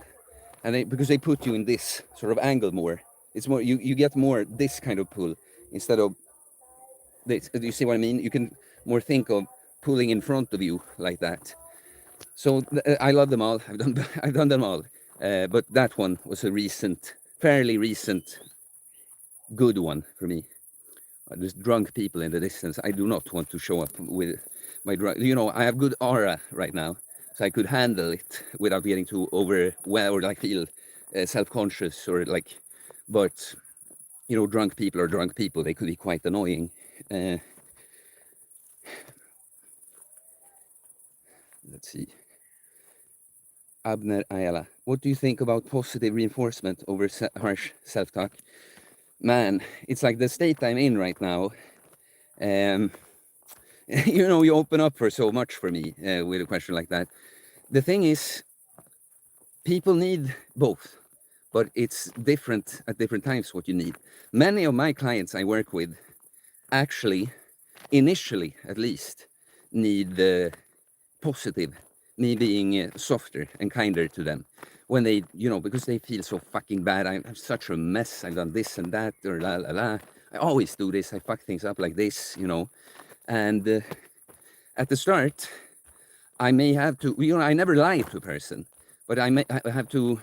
And because they put you in this sort of angle more. It's more, you get more this kind of pull instead of this. Do you see what I mean? You can more think of pulling in front of you like that. So I love them all. I've done them all. But that one was a fairly recent, good one for me. There's drunk people in the distance. I do not want to show up with my drunk. You know, I have good aura right now, so I could handle it without getting too overwhelmed or like feel self-conscious or like. But you know, drunk people are drunk people. They could be quite annoying. Let's see. Abner Ayala, what do you think about positive reinforcement over harsh self-talk? Man, it's like the state I'm in right now. You know, you open up for so much for me with a question like that. The thing is, people need both, but it's different at different times what you need. Many of my clients I work with actually, initially at least, need positive, me being softer and kinder to them. When they, you know, because they feel so fucking bad. I'm such a mess. I've done this and that, or la la la. I always do this. I fuck things up like this, you know. And at the start, I may have to, you know, I never lie to a person, but I have to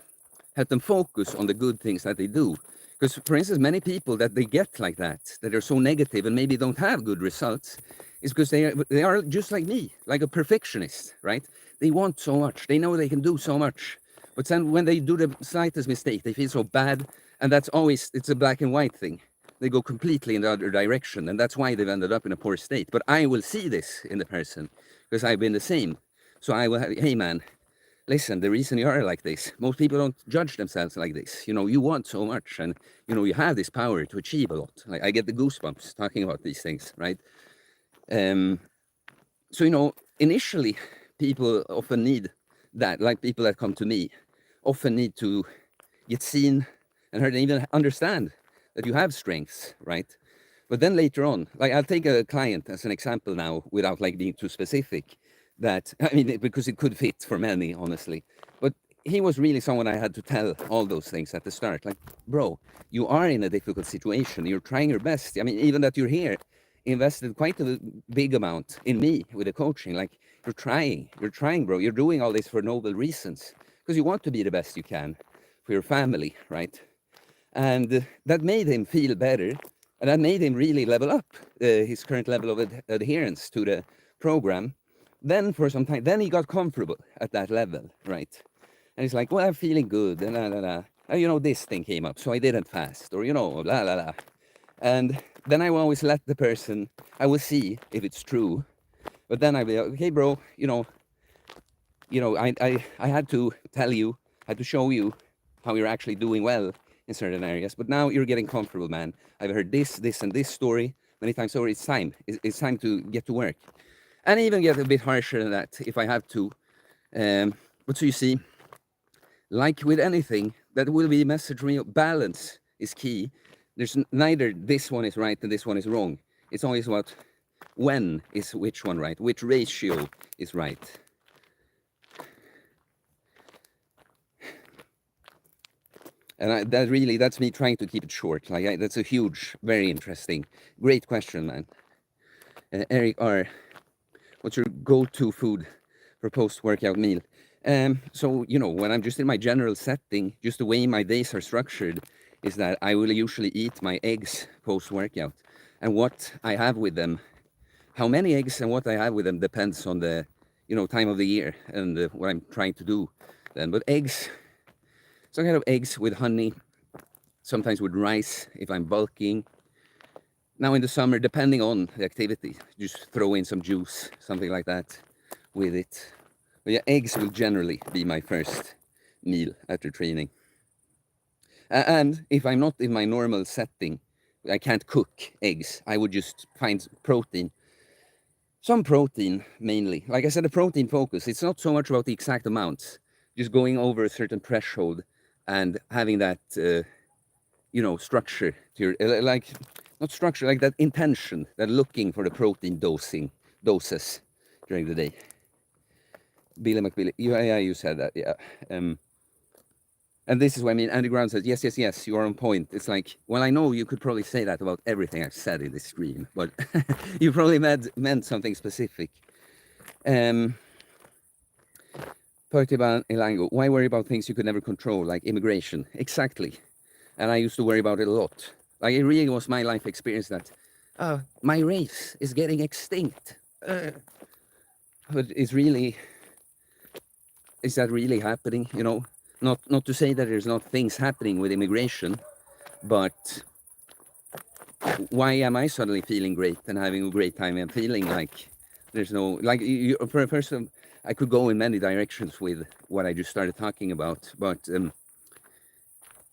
help them focus on the good things that they do. Because, for instance, many people that they get like that are so negative and maybe don't have good results, is because they are just like me, like a perfectionist, right? They want so much. They know they can do so much. But then when they do the slightest mistake, they feel so bad. And that's always, it's a black and white thing. They go completely in the other direction. And that's why they've ended up in a poor state. But I will see this in the person because I've been the same. So I will have, hey man, listen, the reason you are like this, most people don't judge themselves like this. You know, you want so much and, you know, you have this power to achieve a lot. Like I get the goosebumps talking about these things, right? So, you know, initially people often need that, like people that come to me often need to get seen and heard and even understand that you have strengths, right? But then later on, like I'll take a client as an example now without like being too specific, that, I mean, because it could fit for many, honestly. But he was really someone I had to tell all those things at the start. Like, bro, you are in a difficult situation. You're trying your best. I mean, even that you're here, invested quite a big amount in me with the coaching. Like, you're trying, bro. You're doing all this for noble reasons because you want to be the best you can for your family, right? And that made him feel better. And that made him really level up his current level of adherence to the program. Then for some time, then he got comfortable at that level, right? And he's like, well, I'm feeling good, and la la la. And, you know, this thing came up, so I didn't fast, or, you know, la la la. And then I will always let the person, I will see if it's true. But then I'll be like, okay, bro, you know, I had to tell you, had to show you how you're actually doing well in certain areas. But now you're getting comfortable, man. I've heard this, and this story many times over. It's time. It's time to get to work. And even get a bit harsher than that if I have to, But so you see, like with anything, that will be a message from you. Balance is key. There's neither this one is right and this one is wrong. It's always about when is which one right, which ratio is right. And that's me trying to keep it short. Like that's a huge, very interesting, great question, man. Eric R, what's your go-to food for post-workout meal? So, you know, when I'm just in my general setting, just the way my days are structured is that I will usually eat my eggs post-workout. And what I have with them, how many eggs and what I have with them depends on the, you know, time of the year and what I'm trying to do then. But eggs, some kind of eggs with honey, sometimes with rice if I'm bulking. Now in the summer, depending on the activity, just throw in some juice, something like that with it. But yeah, eggs will generally be my first meal after training. And if I'm not in my normal setting, I can't cook eggs. I would just find protein. Some protein, mainly. Like I said, a protein focus. It's not so much about the exact amounts. Just going over a certain threshold and having that, you know, structure to your, like, not structure, like that intention, that looking for the protein doses during the day. Billy McBilly, yeah, you said that, yeah. And this is what I mean. Andy Brown says, yes, you are on point. It's like, well, I know you could probably say that about everything I've said in this stream, but you probably meant something specific. Pertiban Elango, why worry about things you could never control, like immigration? Exactly. And I used to worry about it a lot. Like, it really was my life experience that my race is getting extinct. But is that really happening? You know, not to say that there's not things happening with immigration, but why am I suddenly feeling great and having a great time and feeling like there's no, like, for a person, I could go in many directions with what I just started talking about, but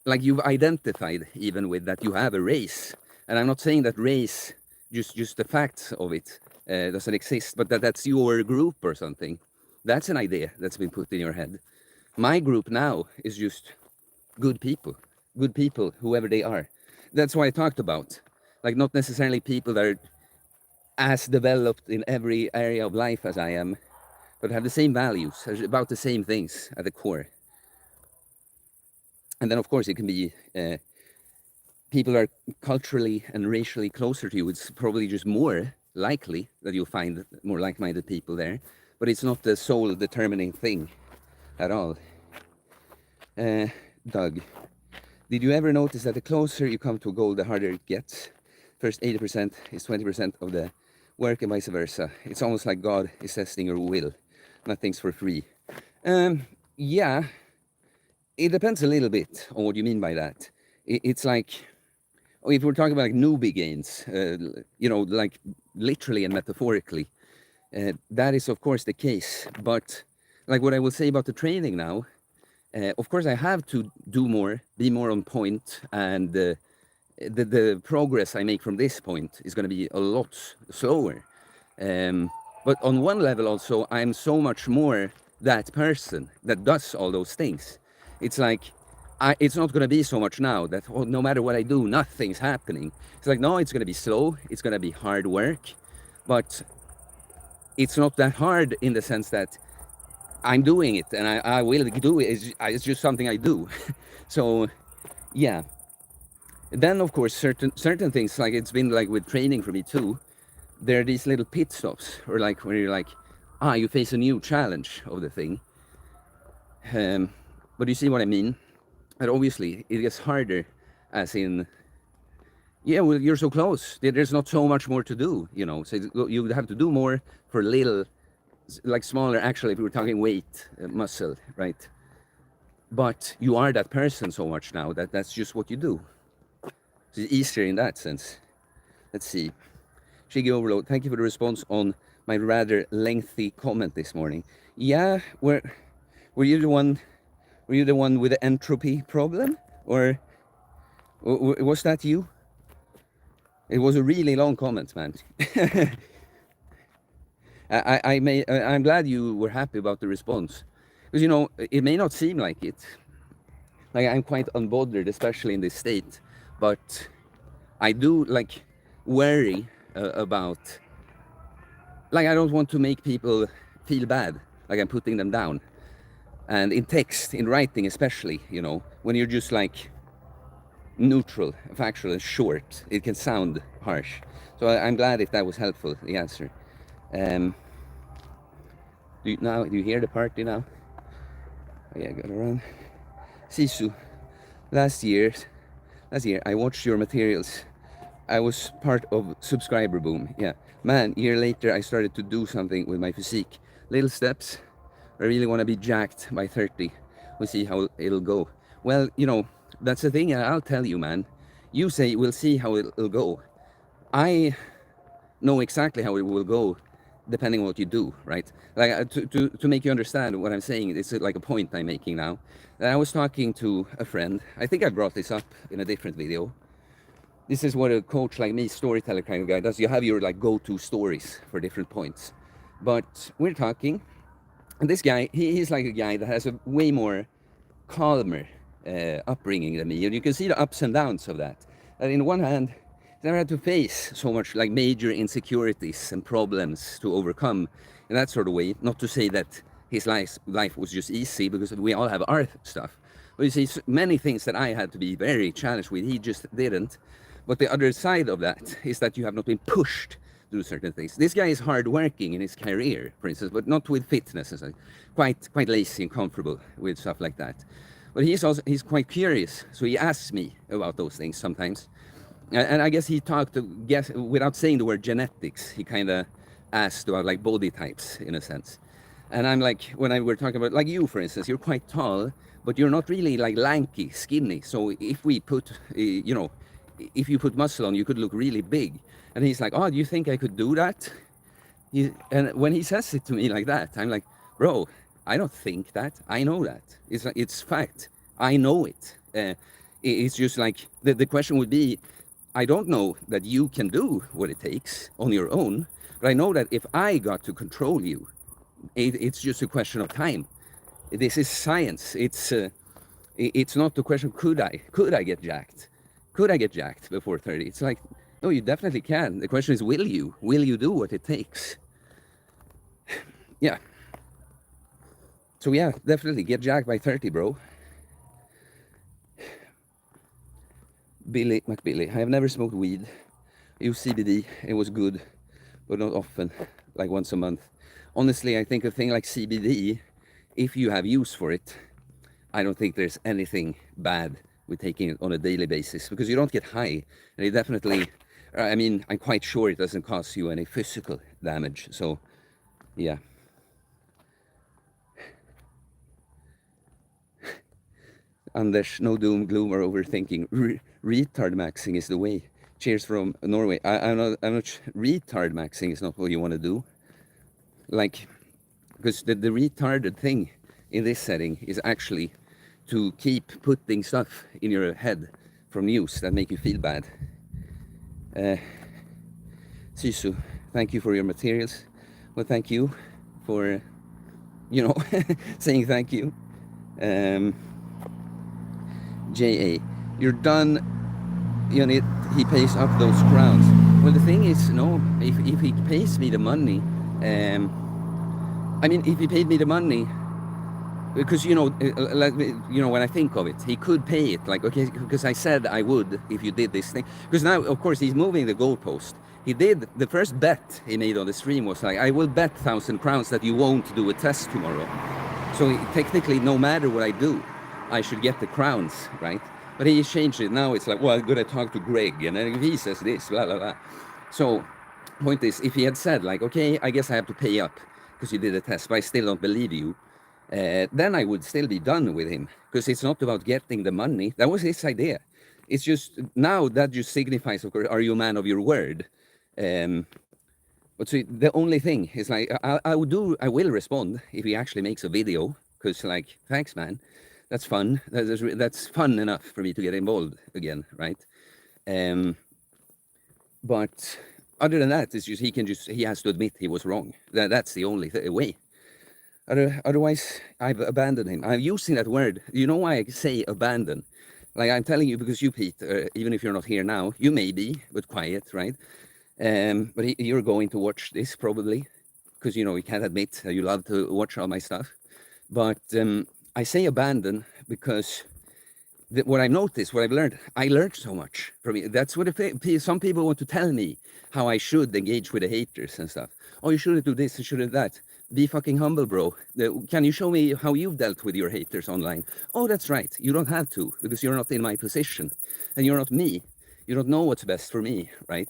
like you've identified even with that you have a race. And I'm not saying that race, just the facts of it doesn't exist, but that's your group or something. That's an idea that's been put in your head. My group now is just good people, whoever they are. That's what I talked about. Like, not necessarily people that are as developed in every area of life as I am, but have the same values, about the same things at the core. And then, of course, it can be people are culturally and racially closer to you. It's probably just more likely that you'll find more like-minded people there, but it's not the sole determining thing at all. Doug, did you ever notice that the closer you come to a goal, the harder it gets? First 80% is 20% of the work and vice versa. It's almost like God is testing your will. Nothing's for free. Yeah, it depends a little bit on what you mean by that. It's like, if we're talking about like newbie gains, you know, like literally and metaphorically, that is of course the case. But like what I will say about the training now, of course I have to do more, be more on point, and the progress I make from this point is going to be a lot slower. But on one level also, I'm so much more that person that does all those things. It's like, it's not going to be so much now that no matter what I do, nothing's happening. It's like, no, it's going to be slow, it's going to be hard work, but it's not that hard in the sense that I'm doing it and I will do it. It's just something I do. So, yeah. Then, of course, certain things, like it's been like with training for me too, there are these little pit stops, or like where you're like, you face a new challenge of the thing. But you see what I mean? And obviously, it gets harder, as in, yeah, well, you're so close. There's not so much more to do, you know. So you have to do more for little, like smaller, actually, if we were talking weight, muscle, right? But you are that person so much now that that's just what you do. So it's easier in that sense. Let's see. Shiggy Overload, thank you for the response on my rather lengthy comment this morning. Yeah, were you the one with the entropy problem, or was that you? It was a really long comment, man. I'm glad you were happy about the response, Because, you know, it may not seem like it. Like, I'm quite unbothered, especially in this state, but I do, like, worry about, like, I don't want to make people feel bad, like I'm putting them down. And in text, in writing especially, you know, when you're just like neutral, factual, and short, it can sound harsh. So I'm glad if that was helpful, the answer. Do you hear the party now? Oh, yeah, got around. Sisu, last year I watched your materials. I was part of subscriber boom. Yeah, man. Year later, I started to do something with my physique. Little steps. I really want to be jacked by 30. We'll see how it'll go. Well, you know, that's the thing. I'll tell you, man. You say we'll see how it'll go. I know exactly how it will go, depending on what you do, right? Like to make you understand what I'm saying, it's like a point I'm making now. I was talking to a friend. I think I brought this up in a different video. This is what a coach like me, storyteller kind of guy, does. You have your like go-to stories for different points. But we're talking, and this guy, he's like a guy that has a way more calmer upbringing than me, and you can see the ups and downs of that. And in one hand, he's never had to face so much like major insecurities and problems to overcome in that sort of way. Not to say that his life was just easy, because we all have our stuff. But you see, many things that I had to be very challenged with, he just didn't. But the other side of that is that you have not been pushed to do certain things. This guy is hardworking in his career, for instance, but not with fitness and stuff. Quite lazy and comfortable with stuff like that. But he's quite curious, so he asks me about those things sometimes. And I guess he talked without saying the word genetics. He kind of asked about like body types in a sense. And I'm like, when I were talking about like you, for instance, you're quite tall, but you're not really like lanky, skinny. So if we put, you know, if you put muscle on, you could look really big. And he's like, oh, do you think I could do that? And when he says it to me like that, I'm like, bro, I don't think that. I know that. It's fact. I know it. It's just like the question would be, I don't know that you can do what it takes on your own, but I know that if I got to control you, it's just a question of time. This is science. It's not the question, could I get jacked? Could I get jacked before 30? It's like, no, you definitely can. The question is, will you? Will you do what it takes? Yeah. So yeah, definitely get jacked by 30, bro. Billy McBilly. I have never smoked weed. I use CBD. It was good, but not often, like once a month. Honestly, I think a thing like CBD, if you have use for it, I don't think there's anything bad with taking it on a daily basis, because you don't get high, and it definitely, I mean, I'm quite sure it doesn't cause you any physical damage. So yeah. Anders, no doom, gloom, or overthinking. Retard maxing is the way. Cheers from Norway. I'm not. Retard maxing is not what you want to do. Like, because the retarded thing in this setting is actually to keep putting stuff in your head from news that make you feel bad. Sisu, thank you for your materials. Well, thank you for, you know, saying thank you. JA, you're done. You know, he pays up those crowns. Well, the thing is, no, if he pays me the money, I mean, if he paid me the money, because, you know, when I think of it, he could pay it, like, okay, because I said I would if you did this thing. Because now, of course, he's moving the goalpost. He did, the first bet he made on the stream was like, I will bet 1,000 crowns that you won't do a test tomorrow. So technically, no matter what I do, I should get the crowns, right? But he changed it. Now it's like, well, I'm gonna talk to Greg, and then if he says this, blah, blah, blah. So, point is, if he had said, like, okay, I guess I have to pay up because you did a test, but I still don't believe you, then I would still be done with him, because it's not about getting the money. That was his idea. It's just, now that just signifies, of course, are you a man of your word? But so the only thing is, like, I will respond if he actually makes a video, because, like, thanks, man. That's fun. That's fun enough for me to get involved again, right? But other than that, it's just he has to admit he was wrong. That's the only way. Otherwise, I've abandoned him. I'm using that word. You know why I say abandon? Like I'm telling you because you, Pete, even if you're not here now, you may be, but quiet, right? But you're going to watch this probably because you know you can't admit you love to watch all my stuff. But I say abandon because what I've noticed, what I've learned, I learned so much from it. That's what some people want to tell me how I should engage with the haters and stuff. Oh, you shouldn't do this, you shouldn't that. Be fucking humble, bro. Can you show me how you've dealt with your haters online? Oh, that's right. You don't have to because you're not in my position and you're not me. You don't know what's best for me, right?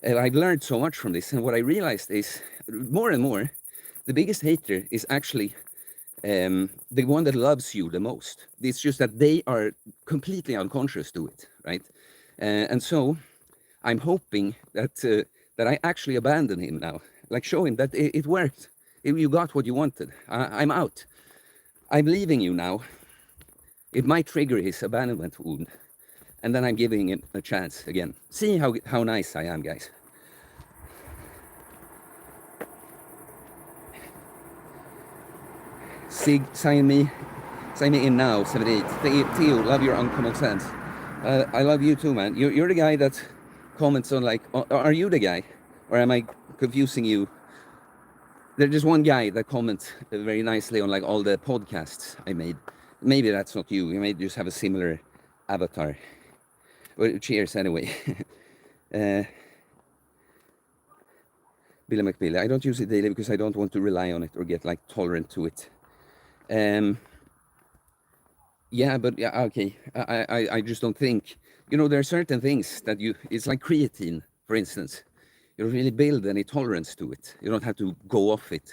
And I've learned so much from this. And what I realized is more and more, the biggest hater is actually the one that loves you the most. It's just that they are completely unconscious to it, right? And so I'm hoping that I actually abandon him now, like show him that it worked. You got what you wanted. I'm out. I'm leaving you now. It might trigger his abandonment wound, and then I'm giving it a chance again. See how nice I am, guys. Sig, sign me in now, 78. Theo, love your uncommon sense. I love you too, man. You're the guy that comments on like, are you the guy? Or am I confusing you? There's just one guy that comments very nicely on like all the podcasts I made. Maybe that's not you. You may just have a similar avatar. Well, cheers anyway. Billy McBilly. I don't use it daily because I don't want to rely on it or get like tolerant to it. Yeah, but yeah, okay. I just don't think, you know, there are certain things that it's like creatine, for instance. You don't really build any tolerance to it. You don't have to go off it.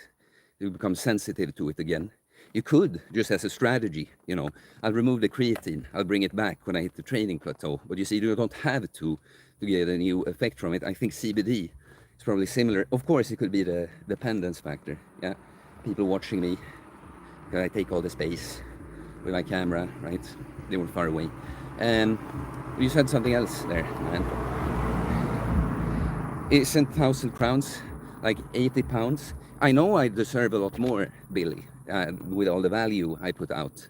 You become sensitive to it again. You could, just as a strategy, you know, I'll remove the creatine, I'll bring it back when I hit the training plateau. But you see, you don't have to get a new effect from it. I think CBD is probably similar. Of course, it could be the dependence factor. Yeah, people watching me, because I take all the space with my camera, right? They were far away. You said something else there, man. Isn't 1,000 crowns like 80 pounds? I know I deserve a lot more, Billy, with all the value I put out.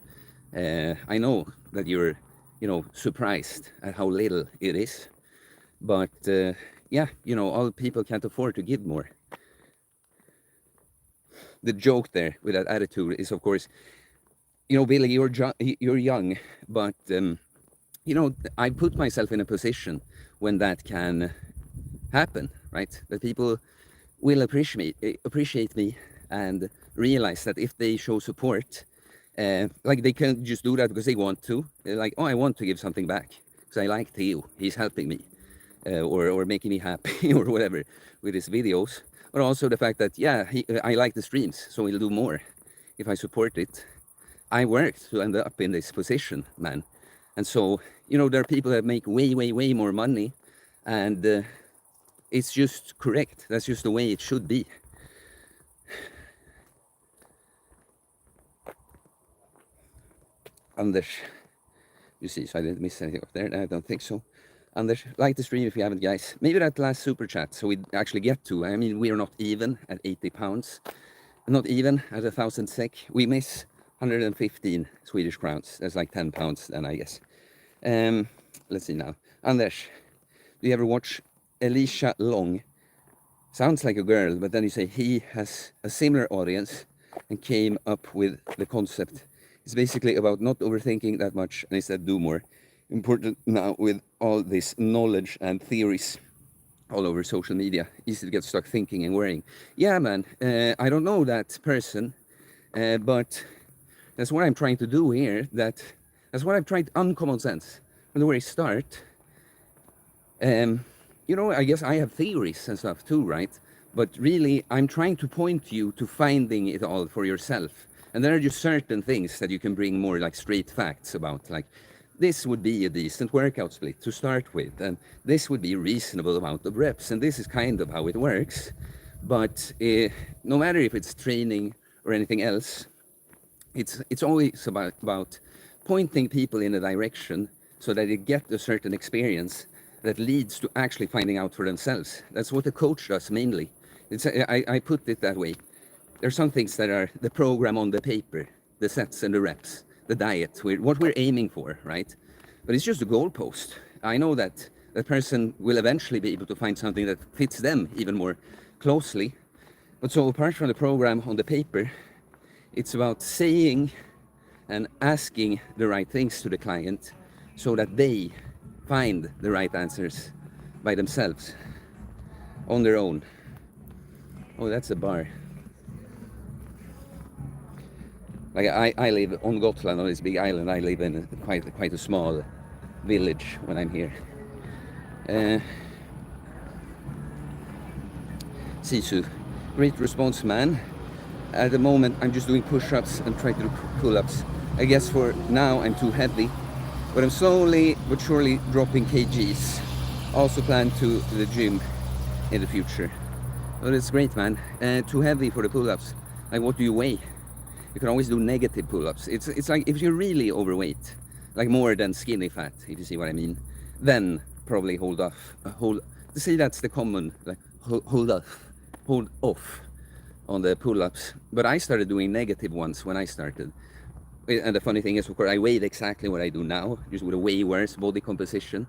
I know that you're, you know, surprised at how little it is. But yeah, you know, all people can't afford to give more. The joke there with that attitude is, of course, you know, Billy, you're young, but you know, I put myself in a position when that can happen, right? That people will appreciate me and realize that if they show support, like they can just do that because they want to. They're like, oh, I want to give something back because I like Theo. He's helping me, or making me happy or whatever with his videos. But also the fact that yeah, I like the streams, so he'll do more if I support it. I worked to end up in this position, man. And so, you know, there are people that make way more money, and it's just correct. That's just the way it should be. Anders, you see, so I didn't miss anything up there. I don't think so. Anders, like the stream if you haven't, guys. Maybe that last super chat, so we actually get to. I mean, we are not even at 80 pounds. Not even at 1,000 SEK. We miss 115 Swedish crowns. That's like 10 pounds then, I guess. Let's see now. Anders, do you ever watch Elisha Long? Sounds like a girl, but then you say he has a similar audience and came up with the concept. It's basically about not overthinking that much and instead do more. Important now with all this knowledge and theories all over social media. Easy to get stuck thinking and worrying. Yeah, man, I don't know that person, but that's what I'm trying to do here. That's what I'm trying to uncommon sense. From the very start, you know, I guess I have theories and stuff too, right? But really, I'm trying to point you to finding it all for yourself. And there are just certain things that you can bring more like straight facts about, like this would be a decent workout split to start with, and this would be a reasonable amount of reps, and this is kind of how it works. But no matter if it's training or anything else, it's always about pointing people in a direction so that they get a certain experience that leads to actually finding out for themselves. That's what the coach does mainly. I put it that way. There's some things that are the program on the paper, the sets and the reps, the diet, what we're aiming for, right? But it's just a goalpost. I know that that person will eventually be able to find something that fits them even more closely. But so apart from the program on the paper, it's about saying and asking the right things to the client so that they find the right answers by themselves, on their own. Oh, that's a bar. Like I live on Gotland, on this big island. I live in quite a small village when I'm here. Sisu, great response, man. At the moment, I'm just doing push-ups and trying to do pull-ups. I guess for now I'm too heavy, but I'm slowly but surely dropping kgs. Also plan to the gym in the future. But it's great, man. Too heavy for the pull-ups. Like, what do you weigh? You can always do negative pull-ups. It's like if you're really overweight, like more than skinny fat, if you see what I mean, then probably hold off. See, that's the common, like hold off on the pull-ups. But I started doing negative ones when I started. And the funny thing is, of course, I weighed exactly what I do now, just with a way worse body composition.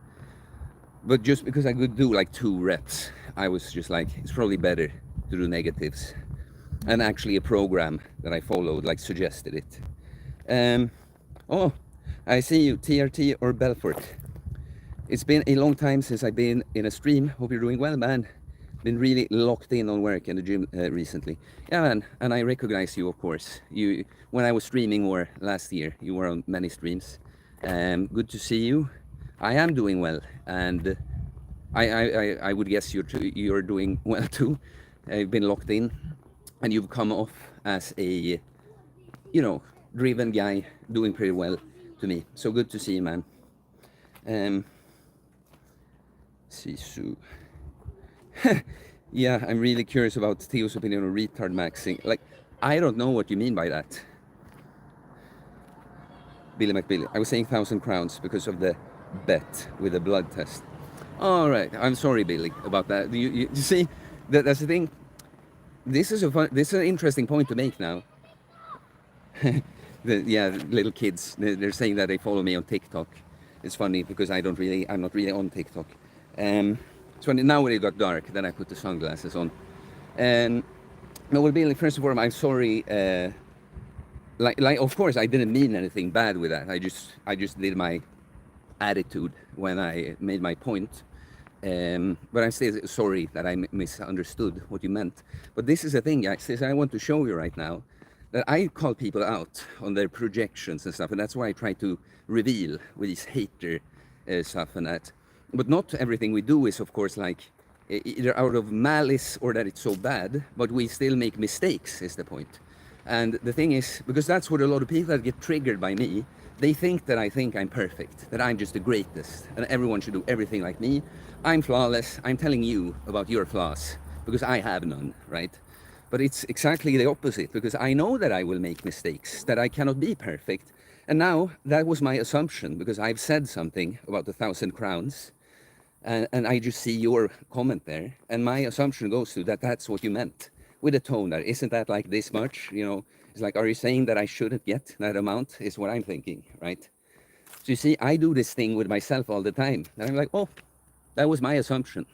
But just because I could do like 2 reps, I was just like, it's probably better to do negatives. And actually a program that I followed like suggested it. Oh, I see you, TRT or Belfort. It's been a long time since I've been in a stream. Hope you're doing well, man. Been really locked in on work in the gym recently. Yeah, man, and I recognize you, of course. When I was streaming more last year, you were on many streams. Good to see you. I am doing well, and I would guess you're doing well too. I've been locked in, and you've come off as a, driven guy, doing pretty well to me. So good to see you, man. Sisu. Yeah, I'm really curious about Theo's opinion on retard maxing. Like, I don't know what you mean by that. Billy McBilly. I was saying 1,000 crowns because of the bet with the blood test. All right, I'm sorry, Billy, about that. You see, that's the thing. This is an interesting point to make now. Little kids, they're saying that they follow me on TikTok. It's funny because I'm not really on TikTok. So now when it got dark, then I put the sunglasses on. No, well, Billy, first of all, I'm sorry. Of course, I didn't mean anything bad with that. I just did my attitude when I made my point. But I'm still sorry that I misunderstood what you meant. But this is the thing, guys, I want to show you right now that I call people out on their projections and stuff, and that's why I try to reveal with these hater stuff and that. But not everything we do is, of course, like either out of malice or that it's so bad, but we still make mistakes, is the point. And the thing is, because that's what a lot of people that get triggered by me, they think that I think I'm perfect, that I'm just the greatest, and everyone should do everything like me. I'm flawless. I'm telling you about your flaws, because I have none, right? But it's exactly the opposite, because I know that I will make mistakes, that I cannot be perfect. And now, that was my assumption, because I've said something about 1,000 crowns, and I just see your comment there, and my assumption goes to that that's what you meant, with a tone that, isn't that like this much, It's like, are you saying that I shouldn't get that amount, is what I'm thinking, right? So you see, I do this thing with myself all the time, and I'm like, oh, that was my assumption.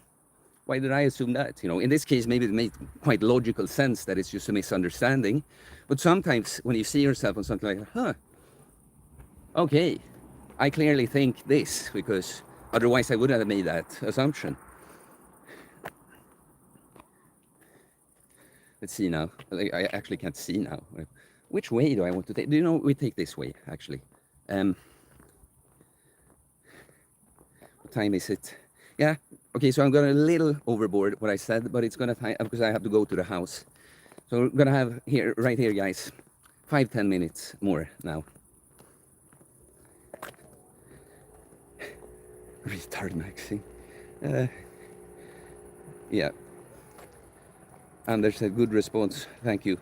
Why did I assume that? In this case, maybe it made quite logical sense that it's just a misunderstanding. But sometimes when you see yourself on something like, okay, I clearly think this, because otherwise I wouldn't have made that assumption. Let's see now. I actually can't see now. Which way do I want to take? We take this way, actually. What time is it? Yeah, okay, so I'm going a little overboard what I said, but it's going to, because I have to go to the house. So we're going to have right here, guys, 5-10 minutes more now. Retard maxing. Yeah. And there's a good response. Thank you.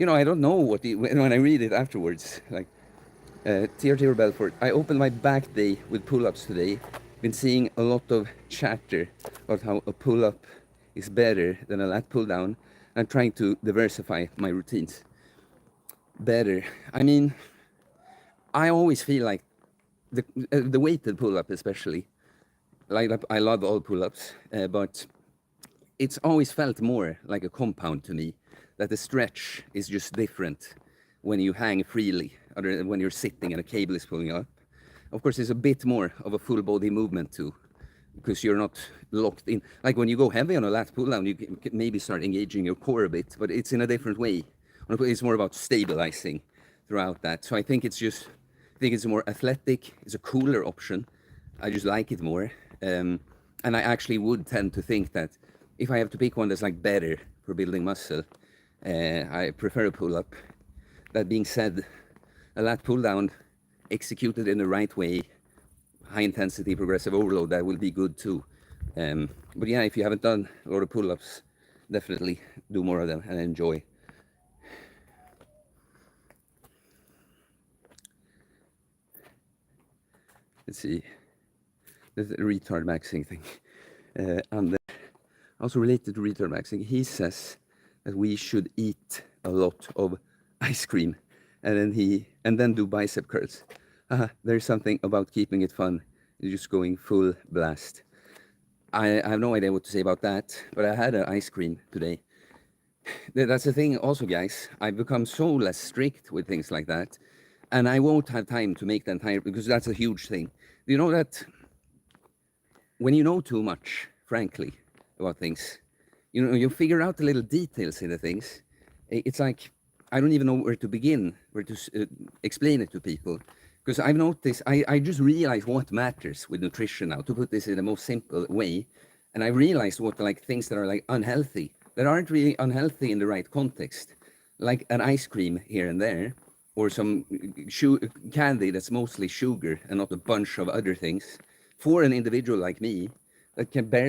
I don't know when I read it afterwards. Like, TRT Belfort. I opened my back day with pull-ups today. Been seeing a lot of chatter about how a pull-up is better than a lat pull-down. I'm trying to diversify my routines better. I mean, I always feel like the weighted pull-up especially, like I love all pull-ups, but it's always felt more like a compound to me, that the stretch is just different when you hang freely, other than when you're sitting and a cable is pulling up. Of course, there's a bit more of a full body movement too, because you're not locked in. Like when you go heavy on a lat pull down, you can maybe start engaging your core a bit, but it's in a different way. It's more about stabilizing throughout that. So I think it's more athletic, it's a cooler option. I just like it more. And I actually would tend to think that if I have to pick one that's like better for building muscle, I prefer a pull-up. That being said, a lat pull-down executed in the right way, high intensity progressive overload, that will be good too. But yeah, if you haven't done a lot of pull-ups, definitely do more of them and enjoy. Let's see, the retard maxing thing. And also related to retard maxing, he says that we should eat a lot of ice cream and then do bicep curls. There's something about keeping it fun. You're just going full blast. I have no idea what to say about that, but I had an ice cream today. That's the thing also, guys. I've become so less strict with things like that, and I won't have time to make the entire, because that's a huge thing. You know that when you know too much, frankly, about things, you know, you figure out the little details in the things. It's like, I don't even know where to begin, where to explain it to people. Because I've noticed, I just realized what matters with nutrition now, to put this in the most simple way. And I realized what like things that are like unhealthy, that aren't really unhealthy in the right context, like an ice cream here and there, or some candy that's mostly sugar and not a bunch of other things, for an individual like me that can barely